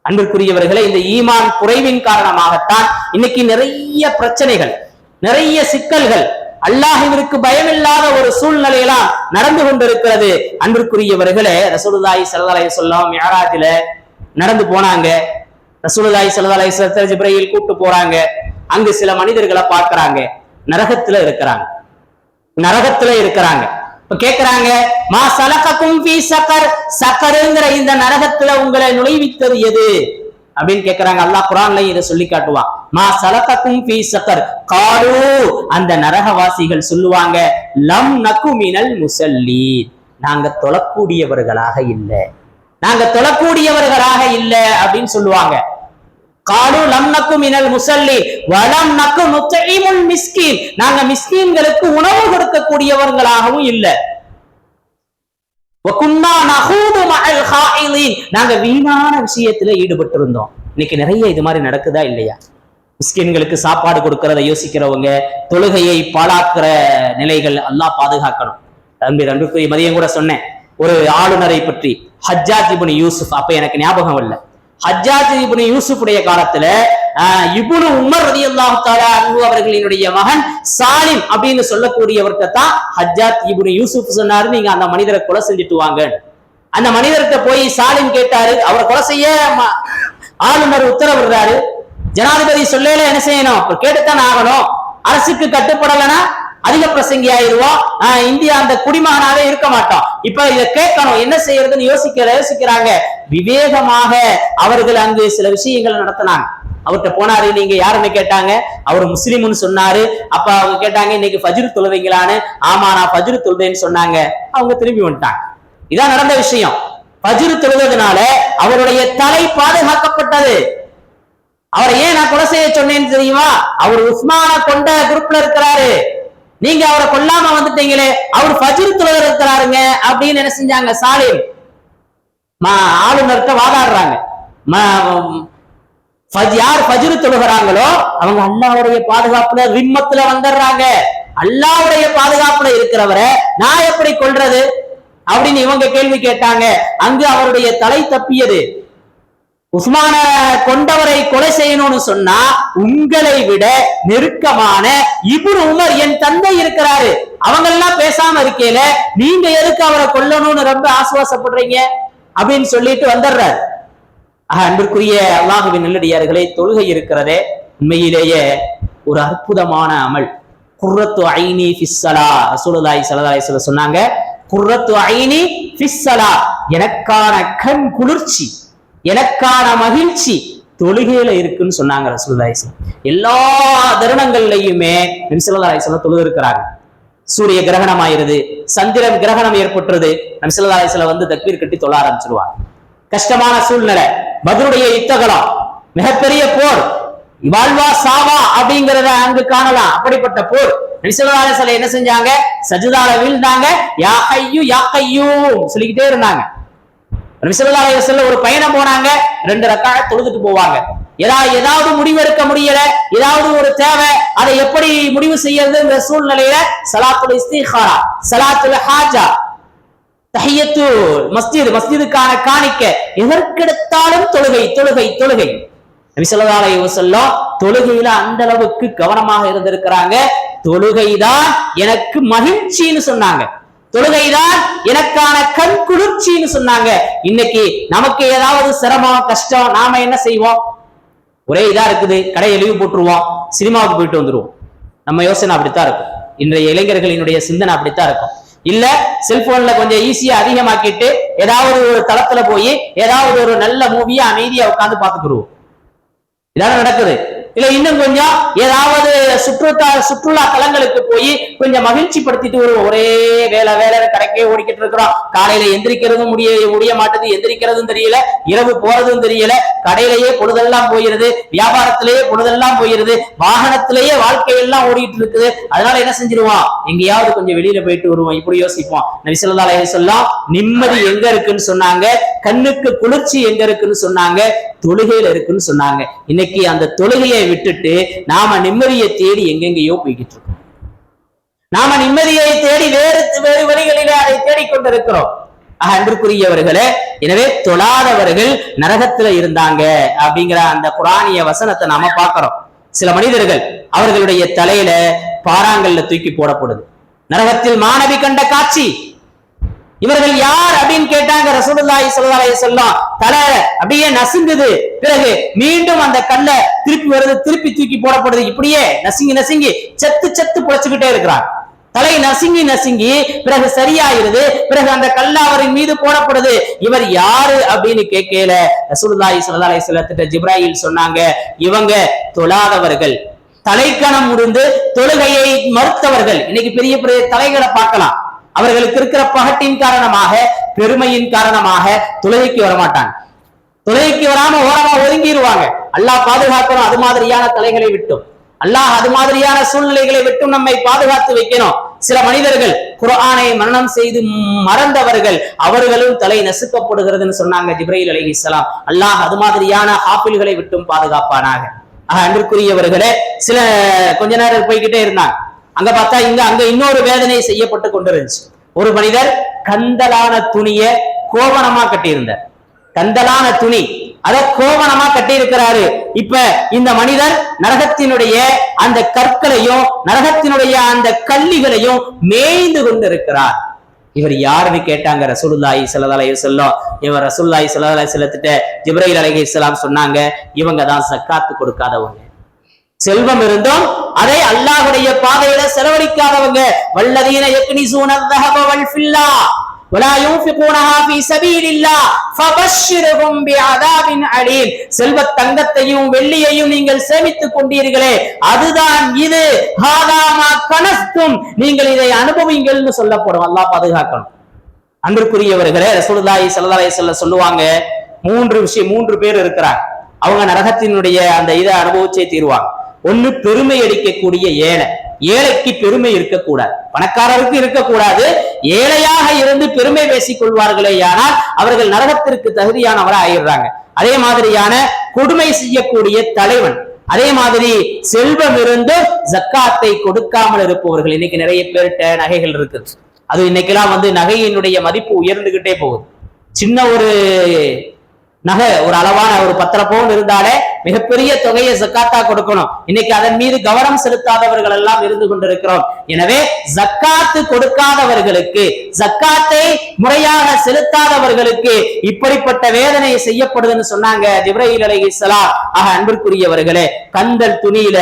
அன்பிற்குரியவர்களே, இந்த ஈமான் குறைவின் காரணமாகத்தான் இன்னைக்கு நிறைய பிரச்சனைகள், நிறைய சிக்கல்கள், அல்லாஹ்விற்கு பயமில்லாத ஒரு சூழ்நிலையெல்லாம் நடந்து கொண்டிருக்கிறது. அன்பிற்குரியவர்களே, ரசூலுல்லாஹி ஸல்லல்லாஹு அலைஹி வஸல்லம் மிஅராஜில நடந்து போனாங்க. ரசூலுல்லாஹி ஸல்லல்லாஹு அலைஹி வஸல்லம் ஜிப்ரீல் கூட்டு போறாங்க. அங்கு சில மனிதர்களை பார்க்கறாங்க, நரகத்துல இருக்கிறாங்க. இப்ப கேக்குறாங்க, மா சலககும் ஃபீ ஸகர், ஸகர்ங்கற இந்த நரகத்துல உங்களை நுழைவித்தது எது அப்படின்னு கேக்குறாங்க. அல்லாஹ் குர்ஆன்ல இத சொல்லி காட்டுவான். மா சலககும் ஃபீ ஸகர் காலு, அந்த நரகவாசிகள் சொல்லுவாங்க, லம் நகு மினல் முஸல்லீன், நாங்க தொழக்கூடியவர்களாக இல்ல அப்படின்னு சொல்லுவாங்க. காலு லம் நகு மினல் முஸல்லீன் வலம் நகு நுத்இமுல் மிஸ்கீன், நாங்க மிஸ்கீன்களுக்கு உணவு கொடுக்கக்கூடியவர்களாகவும் இல்ல. நாங்க வீணான விஷயத்துல ஈடுபட்டு இருந்தோம். இன்னைக்கு நிறைய இது மாதிரி நடக்குதா இல்லையா? மிஸ்கின்களுக்கு சாப்பாடு கொடுக்கறத யோசிக்கிறவங்க, தொழுகையை பாழாக்குற நிலைகள் அல்லாஹ் பாதுகாக்கணும். அன்புக்குரிய மதியம் கூட சொன்னேன் ஒரு ஆளுநரை பற்றி, ஹஜ்ஜாஜ் இப்னு யூசுப். அப்ப எனக்கு ஞாபகம் இல்லை. ஹஜ்ஜாஜ் இப்னு யூசுஃபுடைய காலத்துல இப்னு உமர் ரலியல்லாஹு தஆலா அன்ஹு அவர்களினுடைய மகன் சாலிம் அப்படின்னு சொல்லக்கூடியவர்கிட்ட தான் ஹஜ்ஜாஜ் இப்னு யூசுப் சொன்னாரு, நீங்க அந்த மனிதரை கொலை செஞ்சுட்டு வாங்க. அந்த மனிதர்கிட்ட போய் சாலிம் கேட்டாரு. அவரை கொலை செய்ய ஆளுநர் உத்தரவிடுறாரு. ஜனாதிபதி சொல்லல என்ன செய்யணும், கேட்டுத்தான் ஆகணும். அரசுக்கு கட்டுப்படலைன்னா அதிக பிரசங்கி ஆயிடுவோம், இந்தியா அந்த குடிமகனாவே இருக்க மாட்டோம். இப்ப இதை கேட்கணும், என்ன செய்யறதுன்னு யோசிக்கிறாங்க. விவேகமாக அவர்கள் அங்கு சில விஷயங்களை நடத்தினாங்க. அவர்கிட்ட போனாரு. நீங்க யாருன்னு கேட்டாங்க. அவர் முஸ்லிம்னு சொன்னாரு. அப்ப அவங்க கேட்டாங்க, இன்னைக்கு ஃபஜ்ர் தொழுவீங்களான்னு. ஆமா, நான் ஃபஜ்ர் தொழுதேன்னு சொன்னாங்க. அவங்க திரும்பி வந்துட்டாங்க. இதான் நடந்த விஷயம். ஃபஜ்ர் தொழுவதனால அவருடைய தலை பாதுகாக்கப்பட்டது. அவரை ஏன் நான் கொலை செய்ய சொன்னேன்னு தெரியுமா? அவர் உஸ்மான கொண்ட குரூப்ல இருக்கிறாரு. நீங்க அவரை கொல்லாம வந்துட்டீங்களே, அவர் ஃபஜ்ர் தொழுக இருக்கிறாருங்க அப்படின்னு என்ன செஞ்சாங்க, சாலிம் ஆளுநர்கிட்ட வாதாடுறாங்க. யார் ஃபஜ்ர் தொழுகிறாங்களோ அவங்க அல்லாஹ்வுடைய பாதுகாப்புல ரிம்மத்துல வந்துடுறாங்க. அல்லாஹ்வுடைய பாதுகாப்புல இருக்கிறவரை நான் எப்படி கொல்றது அப்படின்னு இவங்க கேள்வி கேட்டாங்க. அங்கு அவருடைய தலை தப்பியது. உஸ்மான கொண்டவரை கொலை செய்யணும்னு சொன்னா உங்களை விட நெருக்கமான இப்னு உமர் என் தந்தை இருக்கிறாரு, அவங்க எல்லாம் பேசாம இருக்கேல, நீங்க எதுக்கு அவரை கொல்லணும்னு ரொம்ப ஆசுவாசப்படுறீங்க அப்படின்னு சொல்லிட்டு வந்துடுறாரு. அன்பிற்குரிய அல்லாஹ்வின் நல்லடியார்களே, தொழுகை இருக்கிறதே உண்மையிலேயே ஒரு அற்புதமான அமல். குர்ரத்து ஐனி ஃபிஸ்ஸலா, ரசூலுல்லாஹி ஸல்லல்லாஹு அலைஹி வஸல்லம் சொன்னாங்க, குர்ரத்து ஐனி ஃபிஸ்ஸலா, எனக்கான கண் குளிர்ச்சி, எனக்கான மகிழ்ச்சி தொழுகையில இருக்குன்னு சொன்னாங்க ரசூலுல்லாஹி ஸல்லல்லாஹு அலைஹி வஸல்லம். எல்லா தருணங்கள்லயுமே நபி ஸல்லல்லாஹு அலைஹி வஸல்லம் தொழுது இருக்கிறாங்க. சூரிய கிரகணம் ஆயிருது, சந்திரன் கிரகணம் ஏற்பட்டுருது, நபி ஸல்லல்லாஹு அலைஹி வஸல்லம் வந்து தக்பீர் கட்டி தொழ ஆரம்பிச்சிருவாங்க. கஷ்டமான சூழ்நிலை, பத்ருடைய யுத்தகலம், மிகப்பெரிய போர், வாழ்வா சாவா அப்படிங்கறத அங்கு காணலாம். அப்படிப்பட்ட போர். நபி ஸல்லல்லாஹு அலைஹி வஸல்லம் என்ன செஞ்சாங்க, சஜ்தால வீழ்ந்தாங்க, யா ஹய்யூ யா கய்யூம் சொல்லிக்கிட்டே இருந்தாங்க. நபி ஸல்லல்லாஹு அலைஹி வஸல்லம் ஒரு பயணம் போனாங்க, 2 ரக்காத் தொழுதுட்டு போவாங்க. ஏதாவது முடிவெடுக்க முடியல, ஏதாவது ஒரு தேவை, அதை எப்படி முடிவு செய்யறதுங்கிற சூழ்நிலையில ஸலாத்துல் இஸ்திகாரா, ஸலாத்துல் ஹாஜா, தஹியத்துல் மஸ்ஜித், மஸ்ஜிதுக்கான காணிக்க, எதற்கெடுத்தாலும் தொழுகை தொழுகை தொழுகை. நபி ஸல்லல்லாஹு அலைஹி வஸல்லம் தொழுகையில அந்த அளவுக்கு கவனமாக இருந்திருக்கிறாங்க. தொழுகைதான் எனக்கு மகிழ்ச்சின்னு சொன்னாங்க, தொழுகைதான் எனக்கான கண் குளிர்ச்சின்னு சொன்னாங்க. இன்னைக்கு நமக்கு ஏதாவது சிரமம் கஷ்டம், நாம என்ன செய்வோம்? ஒரே இதா இருக்குது, கடையை லீவு போட்டுருவோம், சினிமாவுக்கு போயிட்டு வந்துருவோம். நம்ம யோசனை அப்படித்தான் இருக்கும். இன்றைய இளைஞர்களினுடைய சிந்தனை அப்படித்தான் இருக்கும். இல்ல செல்போன்ல கொஞ்சம் ஈஸியா அதிகமாக்கிட்டு ஏதாவது ஒரு தளத்துல போய் ஏதாவது ஒரு நல்ல மூவியா அமைதியா உட்காந்து பாத்துக்கிடுவோம். இதான நடக்குது. இல்ல இன்னும் கொஞ்சம் ஏதாவது சுற்றுலா தலங்களுக்கு போய் கொஞ்சம் மகிழ்ச்சி படுத்திட்டு வருவோம். ஒரே வேலை கடைக்கே ஓடிக்கிட்டு இருக்கிறோம். காலையில எந்திரிக்கிறதும் முடிய மாட்டது, எந்திரிக்கிறதும் தெரியல, இரவு போறதும் தெரியல, கடையிலேயே பொழுதெல்லாம் போயிருது, வியாபாரத்திலேயே பொழுதெல்லாம் போயிருது, வாகனத்திலேயே வாழ்க்கையெல்லாம் ஓடிட்டு இருக்குது. அதனால என்ன செஞ்சிருவோம்? எங்கேயாவது கொஞ்சம் வெளியில போயிட்டு வருவோம், இப்படி யோசிப்போம். நபி ஸல்லல்லாஹு அலைஹி வஸல்லம் நிம்மதி எங்க இருக்குன்னு சொன்னாங்க, கண்ணுக்கு குளிர்ச்சி எங்க இருக்குன்னு சொன்னாங்க, தொழுகையில இருக்குன்னு சொன்னாங்க. இன்னைக்கு அந்த தொழுகையை விட்டுட்டு நாம நிம்மதியை தேடி எங்கெங்கயோ போய்கிட்டு இருக்கோம். நாம நிம்மதியை தேடி வேறு வழிகளிலே அதை தேடிக்கொண்டிருக்கிறோம். அன்பிற்குரியவர்களே, எனவே தொழாதவர்கள் நரகத்துல இருந்தாங்க அப்படிங்கிற அந்த குர்ஆனிய வசனத்தை நாம பார்க்கிறோம். சில மனிதர்கள் அவர்களுடைய தலையில பாறாங்கல்ல தூக்கி போடப்படுது. நரகத்தில் மாணவி கண்ட காட்சி. இவர்கள் யார் அப்படின்னு கேட்டாங்க. ரசூலுல்லாஹி ஸல்லல்லாஹு அலைஹி வஸல்லம் தலை அப்படியே நசுங்குது. பிறகு மீண்டும் அந்த கல்லை திருப்பி வருது, திருப்பி தூக்கி போடப்படுது. இப்படியே நசுங்கி செத்து புழைச்சுக்கிட்டே இருக்கிறார். தலை நசுங்கி பிறகு சரியாயிருது. பிறகு அந்த கல்ல அவரின் மீது போடப்படுது. இவர் யாரு அப்படின்னு கேட்கல. ரசூலுல்லாஹி ஸல்லல்லாஹு அலைஹி வஸல்லம் ஜிப்ராயில் சொன்னாங்க, இவங்க தொழாதவர்கள், தலைக்கணம் முடிந்து தொழுகையை மறுத்தவர்கள். இன்னைக்கு பெரிய பெரிய தலைகளை பார்க்கலாம். அவர்களுக்கு இருக்கிற பகட்டின் காரணமாக, பெருமையின் காரணமாக தொழுகைக்கு வரமாட்டாங்க. தொழுகைக்கு வராம ஓரமா ஒதுங்கிடுவாங்க. அல்லாஹ் பாதுகாக்கணும் அது மாதிரியான தலைகளை விட்டும். அல்லாஹ் அது மாதிரியான சூழ்நிலைகளை விட்டும் நம்மை பாதுகாத்து வைக்கணும். சில மனிதர்கள் குர்ஆனை மனனம் செய்து மறந்தவர்கள், அவர்களும் தலை நசுக்கப்படுகிறதுன்னு சொன்னாங்க ஜிப்ரீல் அலைஹிஸ்ஸலாம். அல்லாஹ் அது மாதிரியான ஹாஃபில்களை விட்டும் பாதுகாப்பானாக. அன்பிற்குரியவர்களே, சில கொஞ்ச நேரம் போய்கிட்டே இருந்தாங்க. அங்க பார்த்தா அங்க இன்னொரு வேதனை செய்யப்பட்டு கொண்டிருந்துச்சு. ஒரு மனிதர் கந்தலான துணிய கோவணமா கட்டியிருந்தார். கந்தலான துணி அத கோவணமா கட்டி இருக்கிறாரு. இப்ப இந்த மனிதர் நரகத்தினுடைய அந்த கற்களையும் நரகத்தினுடைய அந்த கல்லிகளையும் மேய்ந்து கொண்டிருக்கிறார். இவர் யாருன்னு கேட்டாங்க ரசூலுல்லாஹி ஸல்லல்லாஹு அலைஹி வஸல்லம். இவர் ரசூலுல்லாஹி ஸல்லல்லாஹு அலைஹி வஸல்லத்திட்ட ஜிப்ரீல் அலைஹிஸ்ஸலாம் சொன்னாங்க, இவங்க தான் ஸகாத் கொடுக்காதவங்க. செல்வம் இருந்தும் அதை அல்லாஹ்வுடைய பாதையில செலவழிக்காதவங்க. வல்லதீன யக்னிஸூன الذهب والفضة ولا ينفقونها في سبيل الله فبشرهم بعذاب أليم. செல்வ தங்கத்தையும் வெள்ளியையும் நீங்கள் சேமித்துக் கொண்டீர்களே, அதுதான் இது. ஹாதா மா கனஸ்தும், நீங்கள் இதை அனுபவிங்கள்னு சொல்லப்படும். அல்லாஹ் பாதுகாக்கணும். அன்பிற்குரியவர்களே, ரசூலுல்லாஹி ஸல்லல்லாஹு அலைஹி வஸல்லம் சொல்லுவாங்க, மூன்று பேர் இருக்கிறாங்க. அவங்க நரகத்தினுடைய அந்த இதை அனுபவிச்சே தீருவாங்க. ஒண்ணு பெருமை அடிக்கக்கூடிய ஏழை. ஏழைக்கு பெருமை இருக்கக்கூடாது, பணக்காரருக்கு இருக்கக்கூடாது. ஏழையாக இருந்து பெருமை பேசிக் கொள்வார்களே ஆனால் அவர்கள் நரகத்திற்கு தகுதியானவராக ஆயிடுறாங்க. அதே மாதிரியான கொடுமை செய்யக்கூடிய தலைவன், அதே மாதிரி செல்வம் இருந்து ஜக்காத்தை கொடுக்காமல் இருப்பவர்கள். இன்னைக்கு நிறைய பேர்கிட்ட நகைகள் இருக்குது. அது இன்னைக்கெல்லாம் நகையினுடைய மதிப்பு உயர்ந்துகிட்டே போகுது. சின்ன ஒரு நகை, ஒரு அளவான ஒரு 10 பவுன் இருந்தாலே மிகப்பெரிய தொகையை ஜக்காத்தா கொடுக்கணும். இன்னைக்கு அதன் மீது கவனம் செலுத்தாதவர்கள் எல்லாம் இருந்து கொண்டிருக்கிறோம். எனவே ஜக்காத்து கொடுக்காதவர்களுக்கு, ஜக்காத்தை முறையாக செலுத்தாதவர்களுக்கு இப்படிப்பட்ட வேதனை செய்யப்படுதுன்னு சொன்னாங்க ஜிப்ரீல் அலைஹிஸ்ஸலாம். அன்பிற்குரியவர்களே, கந்தல் துணியில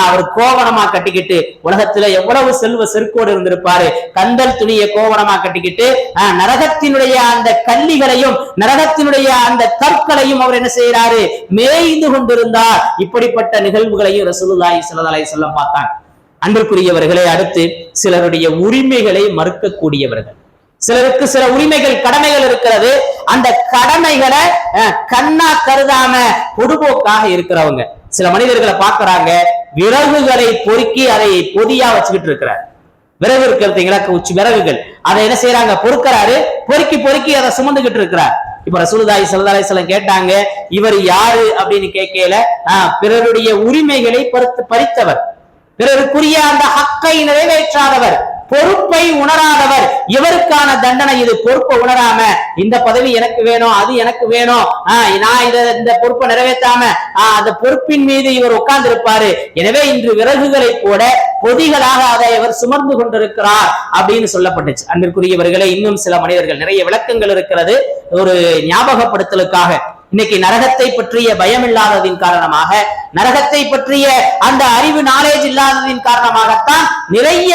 அவர் கோவணமா கட்டிக்கிட்டு, உலகத்துல எவ்வளவு செல்வ செருக்கோடு இருந்திருப்பாரு. கந்தல் துணியை கோவணமா கட்டிக்கிட்டு நரகத்தினுடைய அந்த கல்லிகளையும் நரகத்தினுடைய அந்த கற்களையும் அவர் என்ன செய்யறாரு? மேய்ந்து கொண்டிருந்தார். இப்படிப்பட்ட நிகழ்வுகளையும் ரசூலுல்லாஹி ஸல்லல்லாஹு அலைஹி வஸல்லம் பார்த்தாங்க. அன்பிற்குரியவர்களே, அடுத்து சிலருடைய உரிமைகளை மறுக்கக்கூடியவர்கள். சிலருக்கு சில உரிமைகள், கடமைகள் இருக்கிறது. அந்த கடமைகளை கண்ணா கருதாம பொதுபோக்காக இருக்கிறவங்க. சில மனிதர்களை பார்க்கிறாங்க, விறகுகளை பொறுக்கி அதை பொதியா வச்சுக்கிட்டு இருக்கிறார். விறகு இருக்கிறதுங்களா, விறகுகள் அதை என்ன செய்யறாங்க? பொறுக்கிறாரு. பொறுக்கி அதை சுமந்துகிட்டு இருக்கிறார். இப்ப ரசூலுல்லாஹி ஸல்லல்லாஹு அலைஹி வஸல்லம் கேட்டாங்க, இவர் யாரு அப்படின்னு கேட்கல. பிறருடைய உரிமைகளை பறித்தவர், பிறருக்குரிய அந்த ஹக்கை நிறைவேற்றாதவர், பொறுப்பை உணராதவர், இவருக்கான தண்டனை இது. பொறுப்பை உணராம இந்த பதவி எனக்கு வேணும், அது எனக்கு வேணும், நான் இந்த பொறுப்பை நிறைவேற்றாம அந்த பொறுப்பின் மீது இவர் உட்கார்ந்து இருப்பாரு. எனவே இன்று விறகுகளை போட பொதிகளாக அதை இவர் சுமர்ந்து கொண்டிருக்கிறார் அப்படின்னு சொல்லப்பட்டுச்சு. அன்பிற்குரியவர்களே, இன்னும் சில மனிதர்கள், நிறைய விளக்கங்கள் இருக்கிறது, ஒரு ஞாபகப்படுத்தலுக்காக. இன்னைக்கு நரகத்தை பற்றிய பயம் இல்லாததின் காரணமாக, நரகத்தை பற்றிய அந்த அறிவு நாலேஜ் இல்லாததின் காரணமாகத்தான் நிறைய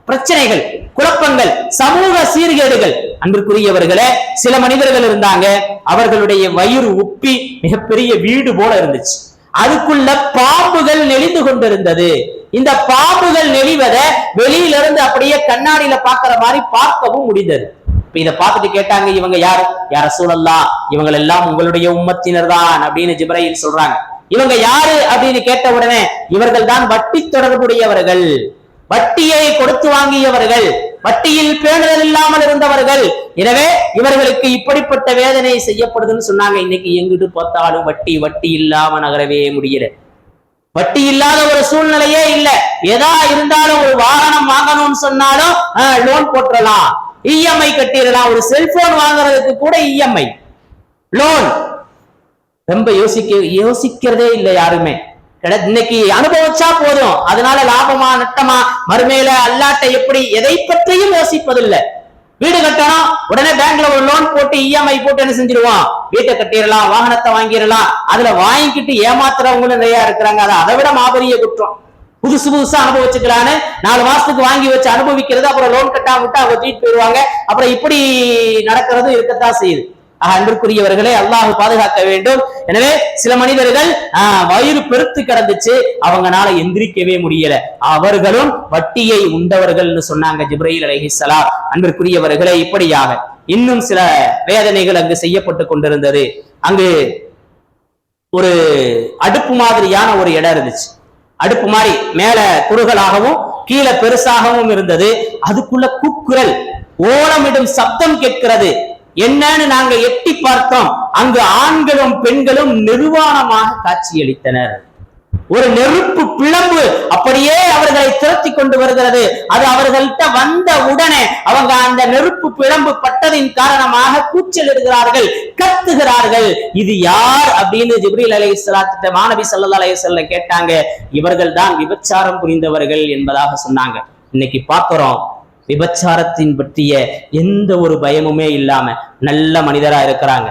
பிரச்சனைகள், குழப்பங்கள், சமூக சீர்கேடுகள். அன்பிற்குரியவர்களே, சில மனிதர்கள் இருந்தாங்க, அவர்களுடைய வயிறு உப்பி மிகப்பெரிய வீடு போல இருந்துச்சு. அதுக்குள்ள பாம்புகள் நெளிந்து கொண்டிருந்தது. இந்த பாம்புகள் நெளிவதை வெளியிலிருந்து அப்படியே கண்ணாடியில பாக்குற மாதிரி பார்க்கவும் முடிந்தது. இதை பார்த்துட்டு கேட்டாங்க, இவங்க யாரு? யார் ரசூலல்லாஹ், இவங்க எல்லாம் உங்களுடைய உம்மத்தினர் தான் அப்படின்னு ஜிப்ரீல் சொல்றாங்க. இவங்க யாரு அப்படின்னு கேட்ட உடனே, இவர்கள் தான் வட்டி தொடர்புடையவர்கள், வட்டியை கொடுத்து வாங்கியவர்கள், வட்டியில் பேணுதல் இல்லாமல் இருந்தவர்கள். எனவே இவர்களுக்கு இப்படிப்பட்ட வேதனை செய்யப்படுதுன்னு சொன்னாங்க. இன்னைக்கு எங்கிட்டு பார்த்தாலும் வட்டி, வட்டி இல்லாம நகரவே முடியல. வட்டி இல்லாத ஒரு சூழ்நிலையே இல்லை. எதா இருந்தாலும் ஒரு வாகனம் வாங்கணும்னு சொன்னாலும் லோன் போட்டுறலாம், இஎம்ஐ கட்டிடலாம். ஒரு செல்போன் வாங்குறதுக்கு கூட இஎம்ஐ, லோன். ரொம்ப யோசிக்கிறதே இல்லை யாருமே. இன்னைக்கு அனுபவிச்சா போதும், அதனால லாபமா நட்டமா, மறுமையில அல்லாட்ட எப்படி, எதை பற்றியும் யோசிப்பதில்லை. வீடு கட்டணும், உடனே பேங்க்ல ஒரு லோன் போட்டு இஎம்ஐ போட்டு என்ன செஞ்சிருவோம், வீட்டை கட்டிடலாம், வாகனத்தை வாங்கிடலாம். அதுல வாங்கிக்கிட்டு ஏமாத்துறவங்களும் நிறைய இருக்கிறாங்க. அதை விட மாபெரிய குற்றம். புதுசா அனுபவிச்சுக்கலான்னு 4 மாசத்துக்கு வாங்கி வச்சு அனுபவிக்கிறது, அப்புறம் லோன் கட்டாம விட்டு அவங்க தூக்கிட்டு போயிடுவாங்க. அப்புறம் இப்படி நடக்கிறது இருக்கத்தான் செய்யுது. அன்பிற்குரியவர்களே, அல்லாஹ் பாதுகாக்க வேண்டும். எனவே சில மனிதர்கள் வயிறு பெருத்து கிடந்துச்சு, அவங்களால எந்திரிக்கவே முடியல, அவர்களும் வட்டியை உண்டவர்கள் சொன்னாங்க ஜிப்ரீல் அலைஹிஸ்ஸலாம். அன்பிற்குரியவர்களே, இப்படியாக இன்னும் சில வேதனைகள் அங்கு செய்யப்பட்டு கொண்டிருந்தது. அங்கு ஒரு அடுப்பு மாதிரியான ஒரு இடம் இருந்துச்சு. அடுப்பு மாதிரி மேல குறுகலாகவும் கீழே பெருசாகவும் இருந்தது. அதுக்குள்ள கூக்குரல், ஓலமிடும் சப்தம் கேட்கிறது. என்னன்னு நாங்க எட்டி பார்த்தோம். அங்கு ஆண்களும் பெண்களும் நிர்வாணமாக காட்சியளித்தனர். ஒரு நெருப்பு பிளம்பு அப்படியே அவர்களை திரட்டி கொண்டு வருகிறது. அது அவர்கள்ட்ட வந்த உடனே அவங்க அந்த நெருப்பு பிளம்பு பட்டதின் காரணமாக கூச்சலிடுகிறார்கள், கத்துகிறார்கள். இது யார் அப்படின்னு ஜிப்ரீல் அலைஹிஸ்ஸலாத்து மாநபி ஸல்லல்லாஹு அலைஹி வஸல்லம் கேட்டாங்க. இவர்கள் தான் விபச்சாரம் புரிந்தவர்கள் என்பதாக சொன்னாங்க. இன்னைக்கு பார்க்கிறோம், விபச்சாரத்தின் பற்றிய எந்த ஒரு பயமுமே இல்லாம நல்ல மனிதரா இருக்கிறாங்க,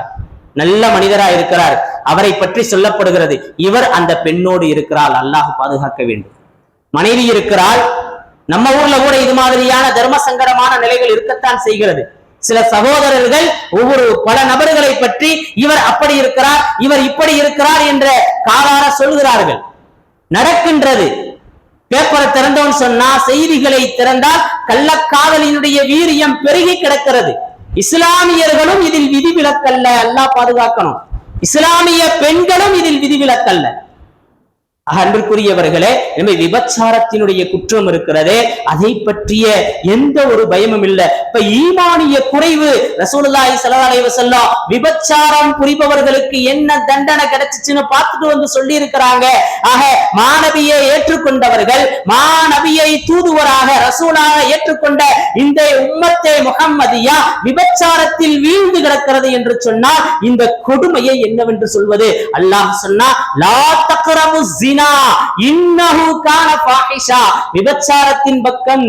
நல்ல மனிதரா இருக்கிறார். அவரை பற்றி சொல்லப்படுகிறது, இவர் அந்த பெண்ணோடு இருக்கிறாள். அல்லாஹ் பாதுகாக்க வேண்டும். மனைவி இருக்கிறாள். நம்ம ஊர்ல கூட இது மாதிரியான தர்ம சங்கடமான நிலைகள் இருக்கத்தான் செய்கிறது. சில சகோதரர்கள் ஒவ்வொரு பல நபர்களை பற்றி இவர் அப்படி இருக்கிறார், இவர் இப்படி இருக்கிறார் என்ற காரார சொல்கிறார்கள். நடக்கின்றது. பேப்பரை திறந்தோன்னு சொன்னா, செய்திகளை திறந்தால் கள்ளக்காதலினுடைய வீரியம் பெருகி கிடக்கிறது. இஸ்லாமியர்களும் இதில் விதிவிலக்கல்ல, அல்லாஹ் பாதுகாக்கணும். இஸ்லாமிய பெண்களும் இதில் விதிவிலக்கல்ல. அன்பிற்குரியவர்களே, எனவே விபச்சாரத்தினுடைய குற்றம் இருக்கிறதே, அதை பற்றிய எந்த ஒரு பயமும் இல்லை. இப்ப ஈமானிய குறைவு, ரசூலுல்லாஹி ஸல்லல்லாஹு அலைஹி வஸல்லம் விபச்சாரம் புரிபவர்களுக்கு என்ன தண்டனை கிடைச்சிச்சுன்னு பார்த்துட்டு வந்து சொல்லி இருக்கிறாங்க. ஆக மாநபியை ஏற்றுக்கொண்டவர்கள், மாநபியை தூதுவராக ரசூலாக ஏற்றுக்கொண்ட இந்த உம்மத்தே முஹம்மதியா விபச்சாரத்தில் வீழ்ந்து கிடக்கிறது என்று சொன்னால் இந்த கொடுமையை என்னவென்று சொல்வது? அல்லாஹ் சொன்னா, லா தக்ரபு ஸினா இன்னஹு கான ஃபாஹிஷா, விபச்சாரத்தின் பக்கம்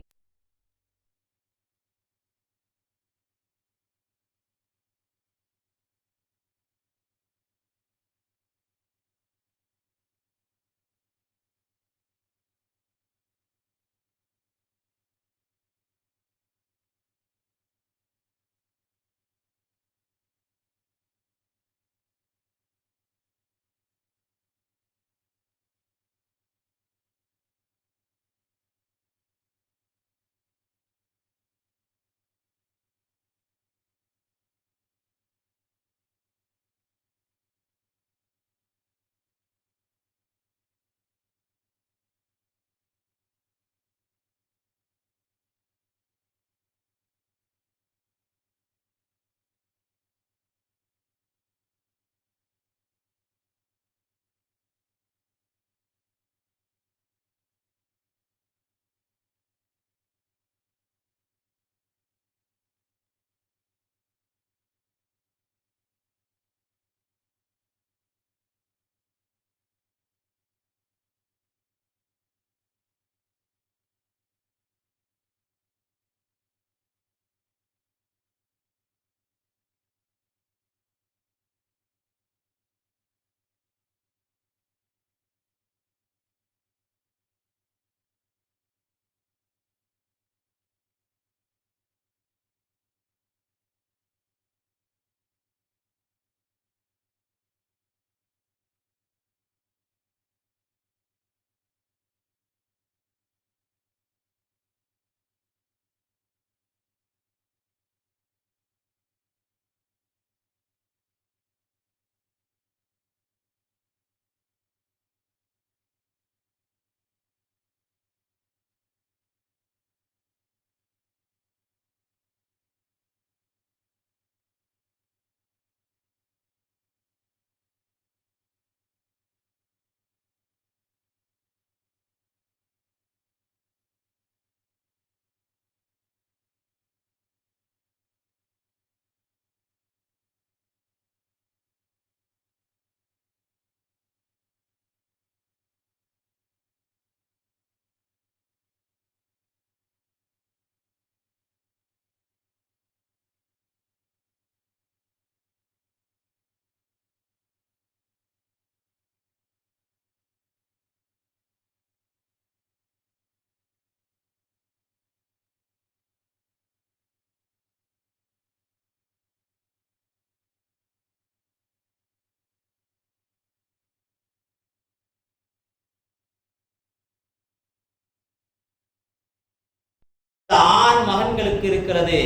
ஆண் மகன்களுக்கு இருக்கிறது,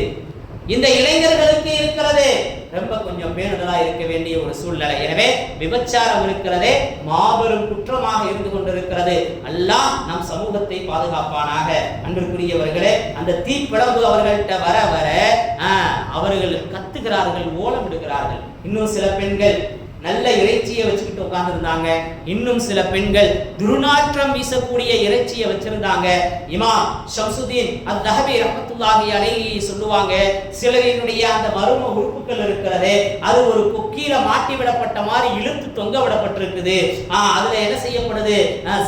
இந்த இளைஞர்களுக்கு இருக்கிறது. ரொம்ப கொஞ்சம் பேணுதலா இருக்க வேண்டிய ஒரு சூழ்நிலை. எனவே விபச்சாரம் இருக்கிறதே மாபெரும் குற்றமாக இருந்து கொண்டிருக்கிறது. அல்லாஹ் நம் சமூகத்தை பாதுகாப்பானாக. அன்பிற்குரியவர்களே, அந்த தீப்பிழம்பு அவர்கள்ட்ட வர வர அவர்கள் கத்துகிறார்கள், ஓலம் விடுகிறார்கள். இன்னும் சில பெண்கள் நல்ல இறைச்சியை வச்சுக்கிட்டு உட்கார்ந்து இருந்தாங்க. இன்னும் சில பெண்கள் துர்நாற்றம் வீசக்கூடிய இறைச்சியை வச்சிருந்தாங்க. இமாம் ஷம்சுதீன் அத்-தஹவி ரஹ்மத்துல்லாஹி அலைஹி சொல்லுவாங்க, சிலரினுடைய அந்த மர்ம உறுப்புகள் இருக்கிறதே அது ஒரு கொக்கியில மாட்டி விடப்பட்ட மாதிரி இழுத்து தொங்க விடப்பட்டிருக்குது. அதுல என்ன செய்யப்படுது,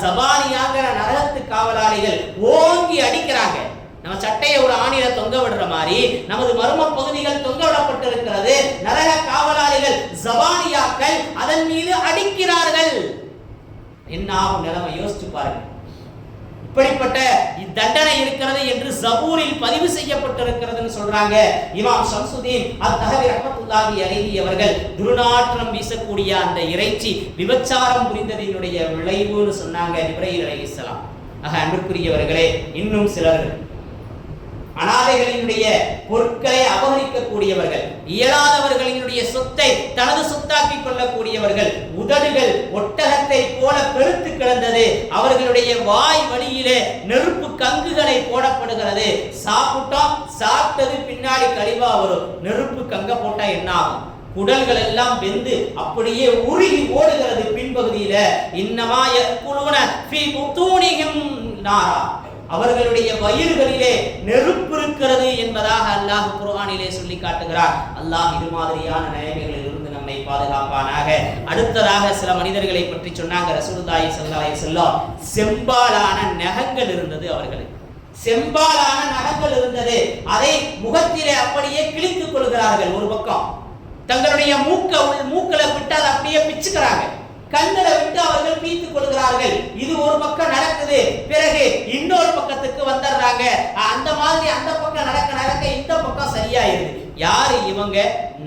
ஜபானியாக நரகத்து காவலாளிகள் ஓங்கி அடிக்கிறாங்க. நம்ம சட்டையை ஒரு ஆணில தொங்க விடுற மாதிரி நமது மர்ம பகுதிகள் தொங்க விடப்பட்டிருக்கிறது. நரக காவலாளிகள் ஜபானியாக்கள் அதன் மீது அடிக்கிறார்கள். என்ன நிலைமை யோசிச்சு பாருங்க. இப்படிப்பட்ட தண்டனை இருக்கிறது என்று ஜபூரில் பதிவு செய்யப்பட்டிருக்கிறதுன்னு சொல்றாங்க இமாம் ஷம்சுதீன் அத்-தஹவி ரஹ்மத்துல்லாஹி அலைஹி அவர்கள். துர்நாற்றம் வீசக்கூடிய அந்த இறைச்சி விபச்சாரம் புரிந்ததினுடைய விளைவுன்னு சொன்னாங்க ஜிப்ரீல் அலைஹிஸ்ஸலாம். அன்பிற்குரியவர்களே, இன்னும் சிலர் அனாதைகளினுடைய பொருட்களை அபகரிக்கக்கூடியவர்கள், இயலாதவர்களினுடைய சொத்தை தனது சொத்தாக்கி கொள்ளக்கூடியவர்கள். உதடுகள் ஒட்டகத்தை போல பெருத்து கிடந்தது. அவர்களுடைய வாய் வழியிலே நெருப்பு கங்குகளை போடப்படுகிறது. சாப்பிட்டோம், சாப்பிட்டது பின்னாடி கழிவா வரும். நெருப்பு கங்க போட்டா என்ன ஆகும்? குடல்கள் எல்லாம் வெந்து அப்படியே உருகி ஓடுகிறது பின்பகுதியில. இன்னமா யக்குலுன ஃபீ புத்தூனிஹிம் நாரா, அவர்களுடைய வயிறுகளிலே நெருப்பு இருக்கிறது என்பதாக அல்லாஹ் குர்ஆனிலே சொல்லி காட்டுகிறார். அல்லாஹ் இது மாதிரியான நிலைமைகளில் இருந்து நம்மை பாதுகாப்பானாக. அடுத்ததாக சில மனிதர்களை பற்றி சொன்னாங்க ரசூலுல்லாஹி ஸல்லல்லாஹு அலைஹி வஸல்லம். செம்பாலான நகங்கள் இருந்தது அவர்களுக்கு. செம்பாலான நகங்கள் இருந்தது. அதை முகத்திலே அப்படியே கிழித்துக் கொள்கிறார்கள். ஒரு பக்கம் தங்களுடைய மூக்கல விட்டு அதை அப்படியே பிச்சுக்கிறாங்க. கண்களை விட்டு அவர்கள் பீத்துக் கொள்கிறார்கள். இது ஒரு பக்கம் நடக்குது. பிறகு இன்னொரு பக்கத்துக்கு வந்துடுறாங்க. அந்த மாதிரி அந்த பக்கம் நடக்க இந்த பக்கம் சரியாயிருது. யாரு இவங்க?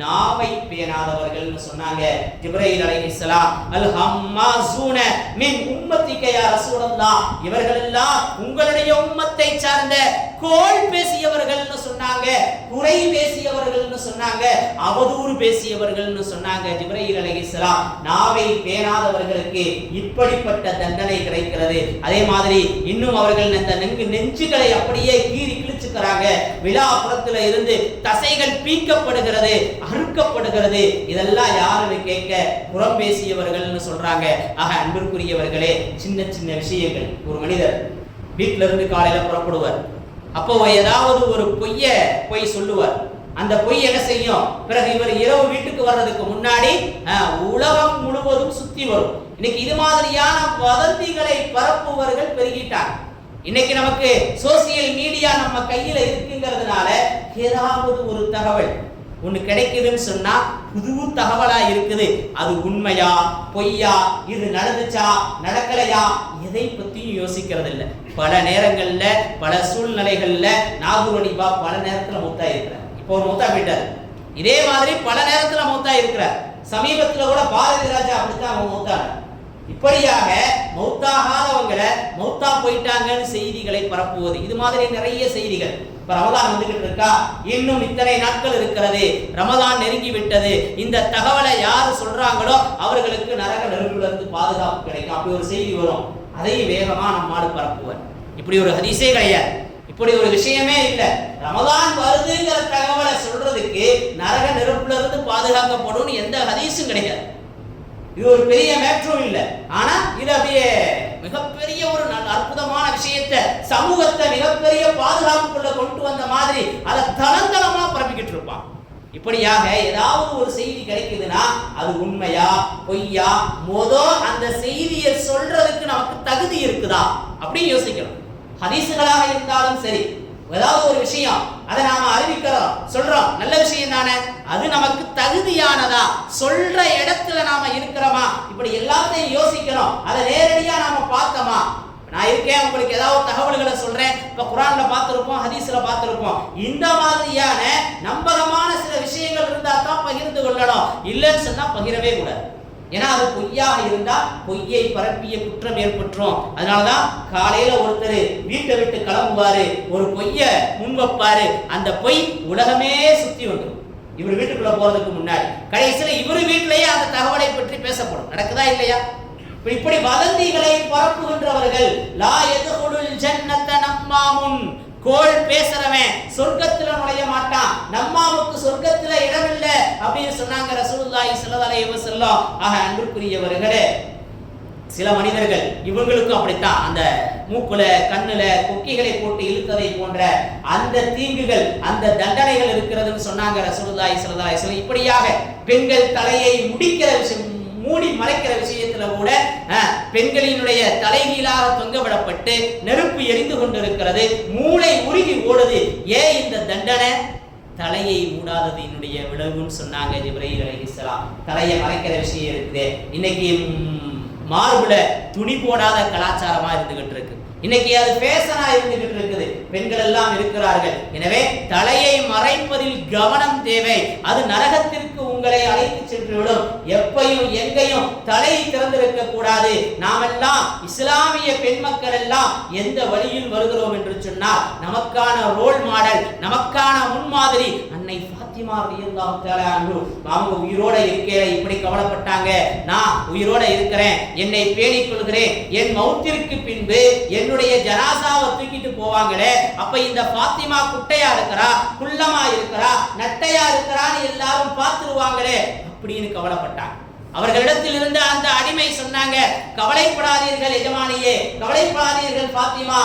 நாவை பேணாதவர்கள் சொன்னாங்க ஜிப்ரீல் அலைஹிஸ்ஸலாம். அல் ஹம்மாஸூன மின் உம்மத்திக யா ரசூலல்லாஹ், இவர்கள் எல்லாம் உங்களுடைய உம்மத்தை சார்ந்த கோள் பேசியவர்கள்னு சொன்னாங்க, குறை பேசியவர்கள்னு சொன்னாங்க, அவதூறு பேசியவர்கள்னு சொன்னாங்க ஜிப்ரீல் அலைஹிஸ்ஸலாம். நாவை பேணாதவர்களுக்கு இப்படிப்பட்ட தண்டனை கிடைக்கிறது. அதே மாதிரி இன்னும் அவர்கள் அந்த நெஞ்சுகளை அப்படியே கீறி கிழிச்சுக்கிறாங்க. விழாப்புறத்துல இருந்து தசைகள் பீக்கப்படுகிறது, அறுக்கப்படுகிறது. இதெல்லாம் யாருன்னு கேட்க புறம் பேசியவர்கள்னு சொல்றாங்க. அன்பிற்குரியவர்களே, சின்ன சின்ன விஷயங்கள். ஒரு மனிதர் வீட்டில இருந்து காலையில புறப்படுவார். அப்போ ஏதாவது ஒரு பொய் சொல்லுவார். அந்த பொய் என்ன செய்யும்? பிறகு இவர் இரவு வீட்டுக்கு வர்றதுக்கு முன்னாடி உலகம் முழுவதும் சுத்தி வரும். இன்னைக்கு இது மாதிரியான வதந்திகளை பரப்புவர்கள் பெருகிட்டாங்க. இன்னைக்கு நமக்கு சோசியல் மீடியா நம்ம கையில இருக்குங்கிறதுனால ஏதாவது ஒரு தகவல் ஒண்ணு கிடைக்குதுன்னு சொன்னா புது தகவலா இருக்குது. அது உண்மையா பொய்யா, இது நடந்துச்சா நடக்கலையா, எதை பத்தியும் யோசிக்கிறது இல்லை. பல நேரங்கள்ல பல சூழ்நிலைகள்ல நாகூரடிபா பல நேரத்துல மூத்தா இருக்கிறார். இப்போ ஒரு மூத்தா போயிட்டார். இதே மாதிரி பல நேரத்துல மூத்தா இருக்கிறார். சமீபத்துல கூட பாரதி ராஜா அப்படித்தான் அவங்க மூத்தான. இப்படியாக மௌத்தாகாதவங்களை மௌத்தா போயிட்டாங்கன்னு செய்திகளை பரப்புவது, இது மாதிரி நிறைய செய்திகள். இப்ப ரமதான் வந்துகிட்டு இருக்கா, இன்னும் இத்தனை நாட்கள் இருக்கிறது, ரமதான் நெருங்கி விட்டது. இந்த தகவலை யாரு சொல்றாங்களோ அவர்களுக்கு நரக நெருப்புல இருந்து பாதுகாப்பு கிடைக்கும். அப்படி ஒரு செய்தி வரும், அதையும் வேகமா நம்மாடு பரப்புவர். இப்படி ஒரு ஹதீஸே கிடையாது, இப்படி ஒரு விஷயமே இல்லை. ரமதான் வருதுங்கிற தகவலை சொல்றதுக்கு நரக நெருப்புல இருந்து பாதுகாக்கப்படும் எந்த ஹதீஸும் கிடையாது. இது ஒரு பெரிய மேட்ரும் இல்லை. ஆனா இது அப்படியே மிகப்பெரிய ஒரு அற்புதமான விஷயத்தை, சமூகத்தை மிகப்பெரிய பாதுகாப்புக்குள்ள கொண்டு வந்த மாதிரி அதை தளந்தளமா பரப்பிக்கிட்டு இருப்பான். இப்படியாக ஏதாவது ஒரு செய்தி கிடைக்குதுன்னா அது உண்மையா பொய்யா, அந்த செய்தியை சொல்றதுக்கு நமக்கு தகுதி இருக்குதா அப்படின்னு யோசிக்கணும். ஹதீசுகளாக இருந்தாலும் சரி, ஏதாவது ஒரு விஷயம் அதை நாம அறிவிக்கிறோம், சொல்றோம், நல்ல விஷயம் தானே, அது நமக்கு தகுதியானதா, சொல்ற இடத்துல நாம இருக்கிறோமா, இப்படி எல்லாத்தையும் யோசிக்கணும். அதை நேரடியா நாம பார்த்தோமா? நான் இருக்கேன், உங்களுக்கு ஏதாவது தகவல்களை சொல்றேன், இப்ப குர்ஆன்ல பார்த்திருப்போம், ஹதீஸ்ல பார்த்திருப்போம். இந்த மாதிரியான நம்பகமான சில விஷயங்கள் இருந்தா தான் பகிர்ந்து கொள்ளணும். இல்லைன்னு சொன்னா பகிரவே கூடாது. ஏன்னா அது பொய்யாக இருந்தா பொய்யை பரப்பிய குற்றம் ஏற்பட்டுரும். அதனாலதான் காலையில ஒருத்தர் வீட்டை விட்டு கிளம்புவாரு, ஒரு பொய்ய முன்வைப்பாரு, அந்த பொய் உலகமே சுத்தி வந்துடும். இவர் வீட்டுக்குள்ள போறதுக்கு முன்னாடி கடைசியில இவரு வீட்டிலேயே அந்த தகவலை பற்றி பேசப்படும். நடக்குதா இல்லையா? இப்படி வதந்திகளை பரப்புகின்றவர்கள் லா யதுகுலுல் ஜன்னத நம்மாமுன், கோள் பேசுறவன் சொர்க்கத்துல நுழைய மாட்டான், நம்மாவுக்கு சொர்க்கத்துல இடம் இல்லை அப்படின்னு சொன்னாங்க ரசூலுல்லாஹி ஸல்லல்லாஹு அலைஹி வஸல்லம். ஆக அன்புக்குரியவர்களே, சில மனிதர்கள் இவங்களுக்கும் அப்படித்தான் அந்த மூக்குல கண்ணுல கொக்கிகளை போட்டு இழுத்ததை போன்ற அந்த தீங்குகள் அந்த தண்டனைகள் இருக்கிறதுன்னு சொன்னாங்க ரசூலுல்லாஹி ஸல்லல்லாஹு அலைஹி வஸல்லம். இப்படியாக பெண்கள் தலையை முடிக்கிற விஷயம், மூடி மறைக்கிற விஷயத்துல கூட பெண்களினுடைய தலைகீழாக தொங்கவிடப்பட்டு நெருப்பு எரிந்து கொண்டிருக்கிறது, மூளை உருகி ஓடுது. ஏன் இந்த தண்டனை? தலையை மூடாதது என்னுடைய விளைவுன்னு சொன்னாங்க ஜிப்ரீல் அலைஹிஸ்ஸலாம். தலையை மறைக்கிற விஷயம் இருக்குது. இன்னைக்கு மார்புல துணி போடாத கலாச்சாரமா இருந்துகிட்டு இருக்கு. இன்னைக்கு அது ஃபேஷனா இருந்துகிட்டு இருக்குது. பெண்கள் எல்லாம் இருக்கிறார்கள். எனவே தலையை மறைப்பதில் கவனம் தேவை. அது நரகத்திற்கு உங்களை அழைத்து சென்றுவிடும். எப்பையும் எங்கேயும் தலை திறந்திருக்க கூடாது. நாமெல்லாம் இஸ்லாமிய பெண் மக்கள் எல்லாம் எந்த வழியில் வருகிறோம் என்று சொன்னால், நமக்கான ரோல் மாடல், நமக்கான முன்மாதிரி அன்னை ஃபாத்திமா ரலியல்லாஹு தஆலா அன்ஹு. அவங்க உயிரோட இருக்கிற இப்படி கவலைப்பட்டாங்க. நான் உயிரோட இருக்கிறேன், என்னை பேணிக் கொள்கிறேன், என் மௌத்திற்கு பின்பு என்னுடைய ஜனாசாவை தூக்கிட்டு போவாங்களே, அப்ப இந்த ஃபாத்திமா குட்டையா இருக்கிறா, குள்ளமா இருக்கிறா, நட்டையா இருக்கிறான்னு எல்லாரும் பார்த்துருவாங்களே அப்படின்னு கவலைப்பட்டாங்க. அவர்களிடத்தில் இருந்த அந்த அடிமை சொன்னாங்க, கவலைப்படாதீர்கள் எஜமானியே, கவலைப்படாதீர்கள் ஃபாத்திமா,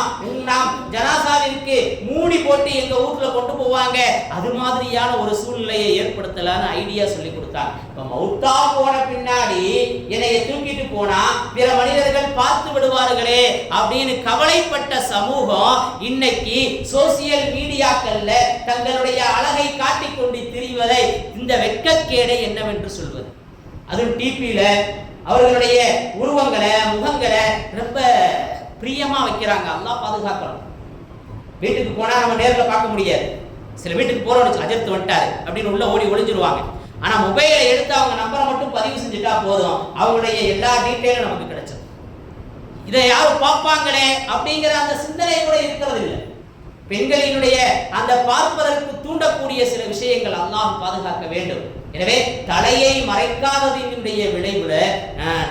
நாம் ஜனாசாவிற்கு மூடி போட்டு எங்க வீட்டுல கொண்டு போவாங்க, அது மாதிரியான ஒரு சூழ்நிலையை ஏற்படுத்தலான்னு ஐடியா சொல்லி கொடுத்தாங்க. இப்ப மௌத்தா போன பின்னாடி என்னைய தூக்கிட்டு போனா பிற மனிதர்கள் பார்த்து விடுவார்களே அப்படின்னு கவலைப்பட்ட சமூகம் இன்னைக்கு சோசியல் மீடியாக்கள்ல தங்களுடைய அழகை காட்டிக்கொண்டு திரிவதை இந்த வெட்கக்கேடை என்னவென்று சொல்வது? அதுவும் டிபியில அவர்களுடைய உருவங்களை முகங்களை ரொம்ப பிரியமா வைக்கிறாங்க. அல்லாஹ் பாதுகாக்கணும். வீட்டுக்கு போனா நம்ம நேரில் பார்க்க முடியாது. சில வீட்டுக்கு போறோம், அஜர்த்து வந்துட்டாரு அப்படின்னு உள்ள ஓடி ஒளிஞ்சிருவாங்க. ஆனா மொபைலை எடுத்து அவங்க நம்பரை மட்டும் பதிவு செஞ்சுட்டா போதும், அவங்களுடைய எல்லா டீட்டெயிலும் நமக்கு கிடைச்சது. இதை யாரும் பார்ப்பாங்களே அப்படிங்கிற அந்த சிந்தனை கூட இருக்கிறது இல்லை. பெண்களினுடைய அந்த பார்ப்பதற்கு தூண்டக்கூடிய சில விஷயங்கள் அல்லாஹ் பாதுகாக்க வேண்டும். எனவே தலையை மறைக்காததினுடைய விளைவுல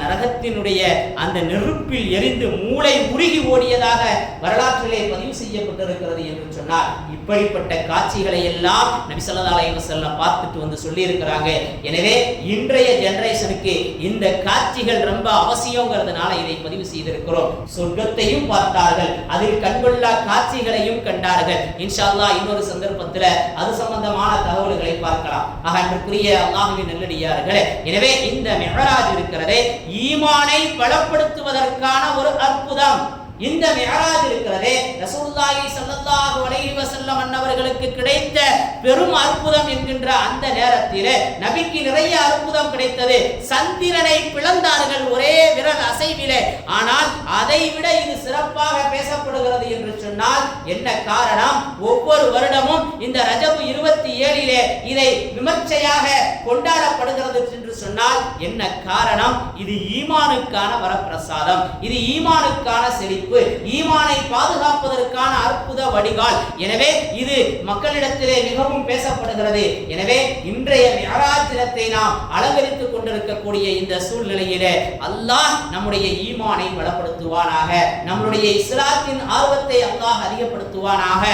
நரகத்தினுடைய அந்த நெருப்பில் எரிந்து மூளை உருகி ஓடியதாக வரலாற்றிலே பதிவு செய்யப்பட்டிருக்கிறது என்று சொன்னார். இப்படிப்பட்ட காட்சிகளை எல்லாம் நபி ஸல்லல்லாஹு அலைஹி வஸல்லம் பார்த்துட்டு வந்து சொல்லி இருக்கிறாங்க. எனவே இன்றைய ஜெனரேஷனுக்கு இந்த காட்சிகள் ரொம்ப அவசியங்கிறதுனால இதை பதிவு செய்திருக்கிறோம். சொர்க்கத்தையும் பார்த்தார்கள், அதில் கண்கொள்ளா காட்சிகளையும் கண்டார்கள். இன்ஷா அல்லாஹ் இன்னொரு சந்தர்ப்பத்தில் அது சம்பந்தமான தகவல்களை பார்க்கலாம். ஆக அன்றைக்குரிய அல்லாஹ்வின் நல்லடியார்களே, எனவே இந்த மிஅராஜ் இருக்கிறதே ஈமானை பலப்படுத்துவதற்கான ஒரு அற்புதம். இந்த மிஅராஜ் இருக்கிறதே ரசூலுல்லாஹி ஸல்லல்லாஹு அலைஹி வஸல்லம் அன்னவர்களுக்கு கிடைத்த பெரும் அற்புதம் என்கின்ற அந்த நேரத்திலே நபிக்கு நிறைய அற்புதம் கிடைத்தது. சந்திரனை பிளந்தார்கள் ஒரே விரல் அசைவிலே. ஆனால் அதை விட இது சிறப்பாக பேசப்படுகிறது என்று சொன்னால் என்ன காரணம்? ஒவ்வொரு வருடமும் இந்த ரஜப் 27 இதை விமர்சையாக கொண்டாடப்படுகிறது என்று சொன்னால் என்ன காரணம்? இது ஈமானுக்கான வரப்பிரசாதம், இது ஈமானுக்கான செழிப்பு, ஈமானை பாதுகாப்பதற்கான அற்புத வடிகால். எனவே இது மக்களிடத்திலே மிகவும் பேசப்படுகிறது. எனவே இன்றைய மிஅராஜ் தினத்தை நாம் அலங்கரித்துக் கொண்டிருக்கக்கூடிய இந்த சூழ்நிலையிலே அல்லாஹ் நம்முடைய ஈமானை பலப்படுத்துவானாக, நம்முடைய இஸ்லாத்தின் ஆர்வத்தை அல்லாஹ் அதிகப்படுத்துவானாக.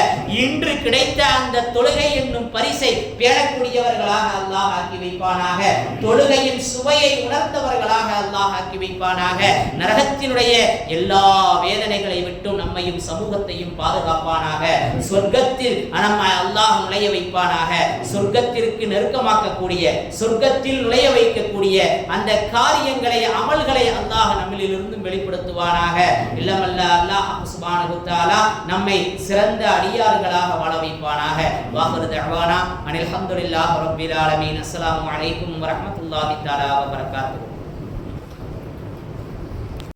இன்று கிடைத்த அந்த தொழுகை என்னும் பரிசை பேணக்கூடியவர்களாக அல்லாஹ் ஆக்கி வைப்பானாக, தொழுகையின் சுவையை உணர்ந்தவர்களாக அல்லாஹ் ஆக்கி வைப்பானாக. நரகத்தினுடைய எல்லா வேதனைகளை விட்டும் நம்மையும் சமூகத்தையும் பாதுகாப்பானாக. சொர்க்கத்தில் நம்மை அல்லாஹ் நுழைய வைப்பானாக. சொர்க்கத்திற்கு நெருக்கமாக்கக்கூடிய, சொர்க்கத்தில் நுழைய வைக்கக்கூடிய அந்த காரியங்களை, அமல்களை அல்லாஹ் நம்மிலிருந்து வெளிப்படுத்துவானாக. இல்லமல்ல அல்லாஹ் சுப்ஹானஹு வ தஆலா நம்மை சிறந்த அடியார்களாக வாழ வைப்பானாக. வாஹிரு தஅவானா அனில் ஹம்துலில்லாஹி ரப்பில் ஆலமீன். அஸ்ஸலாமு அலைக்கும் வ ரஹ்மத்துல்லாஹி தஆலா வ பரகாத்துஹு.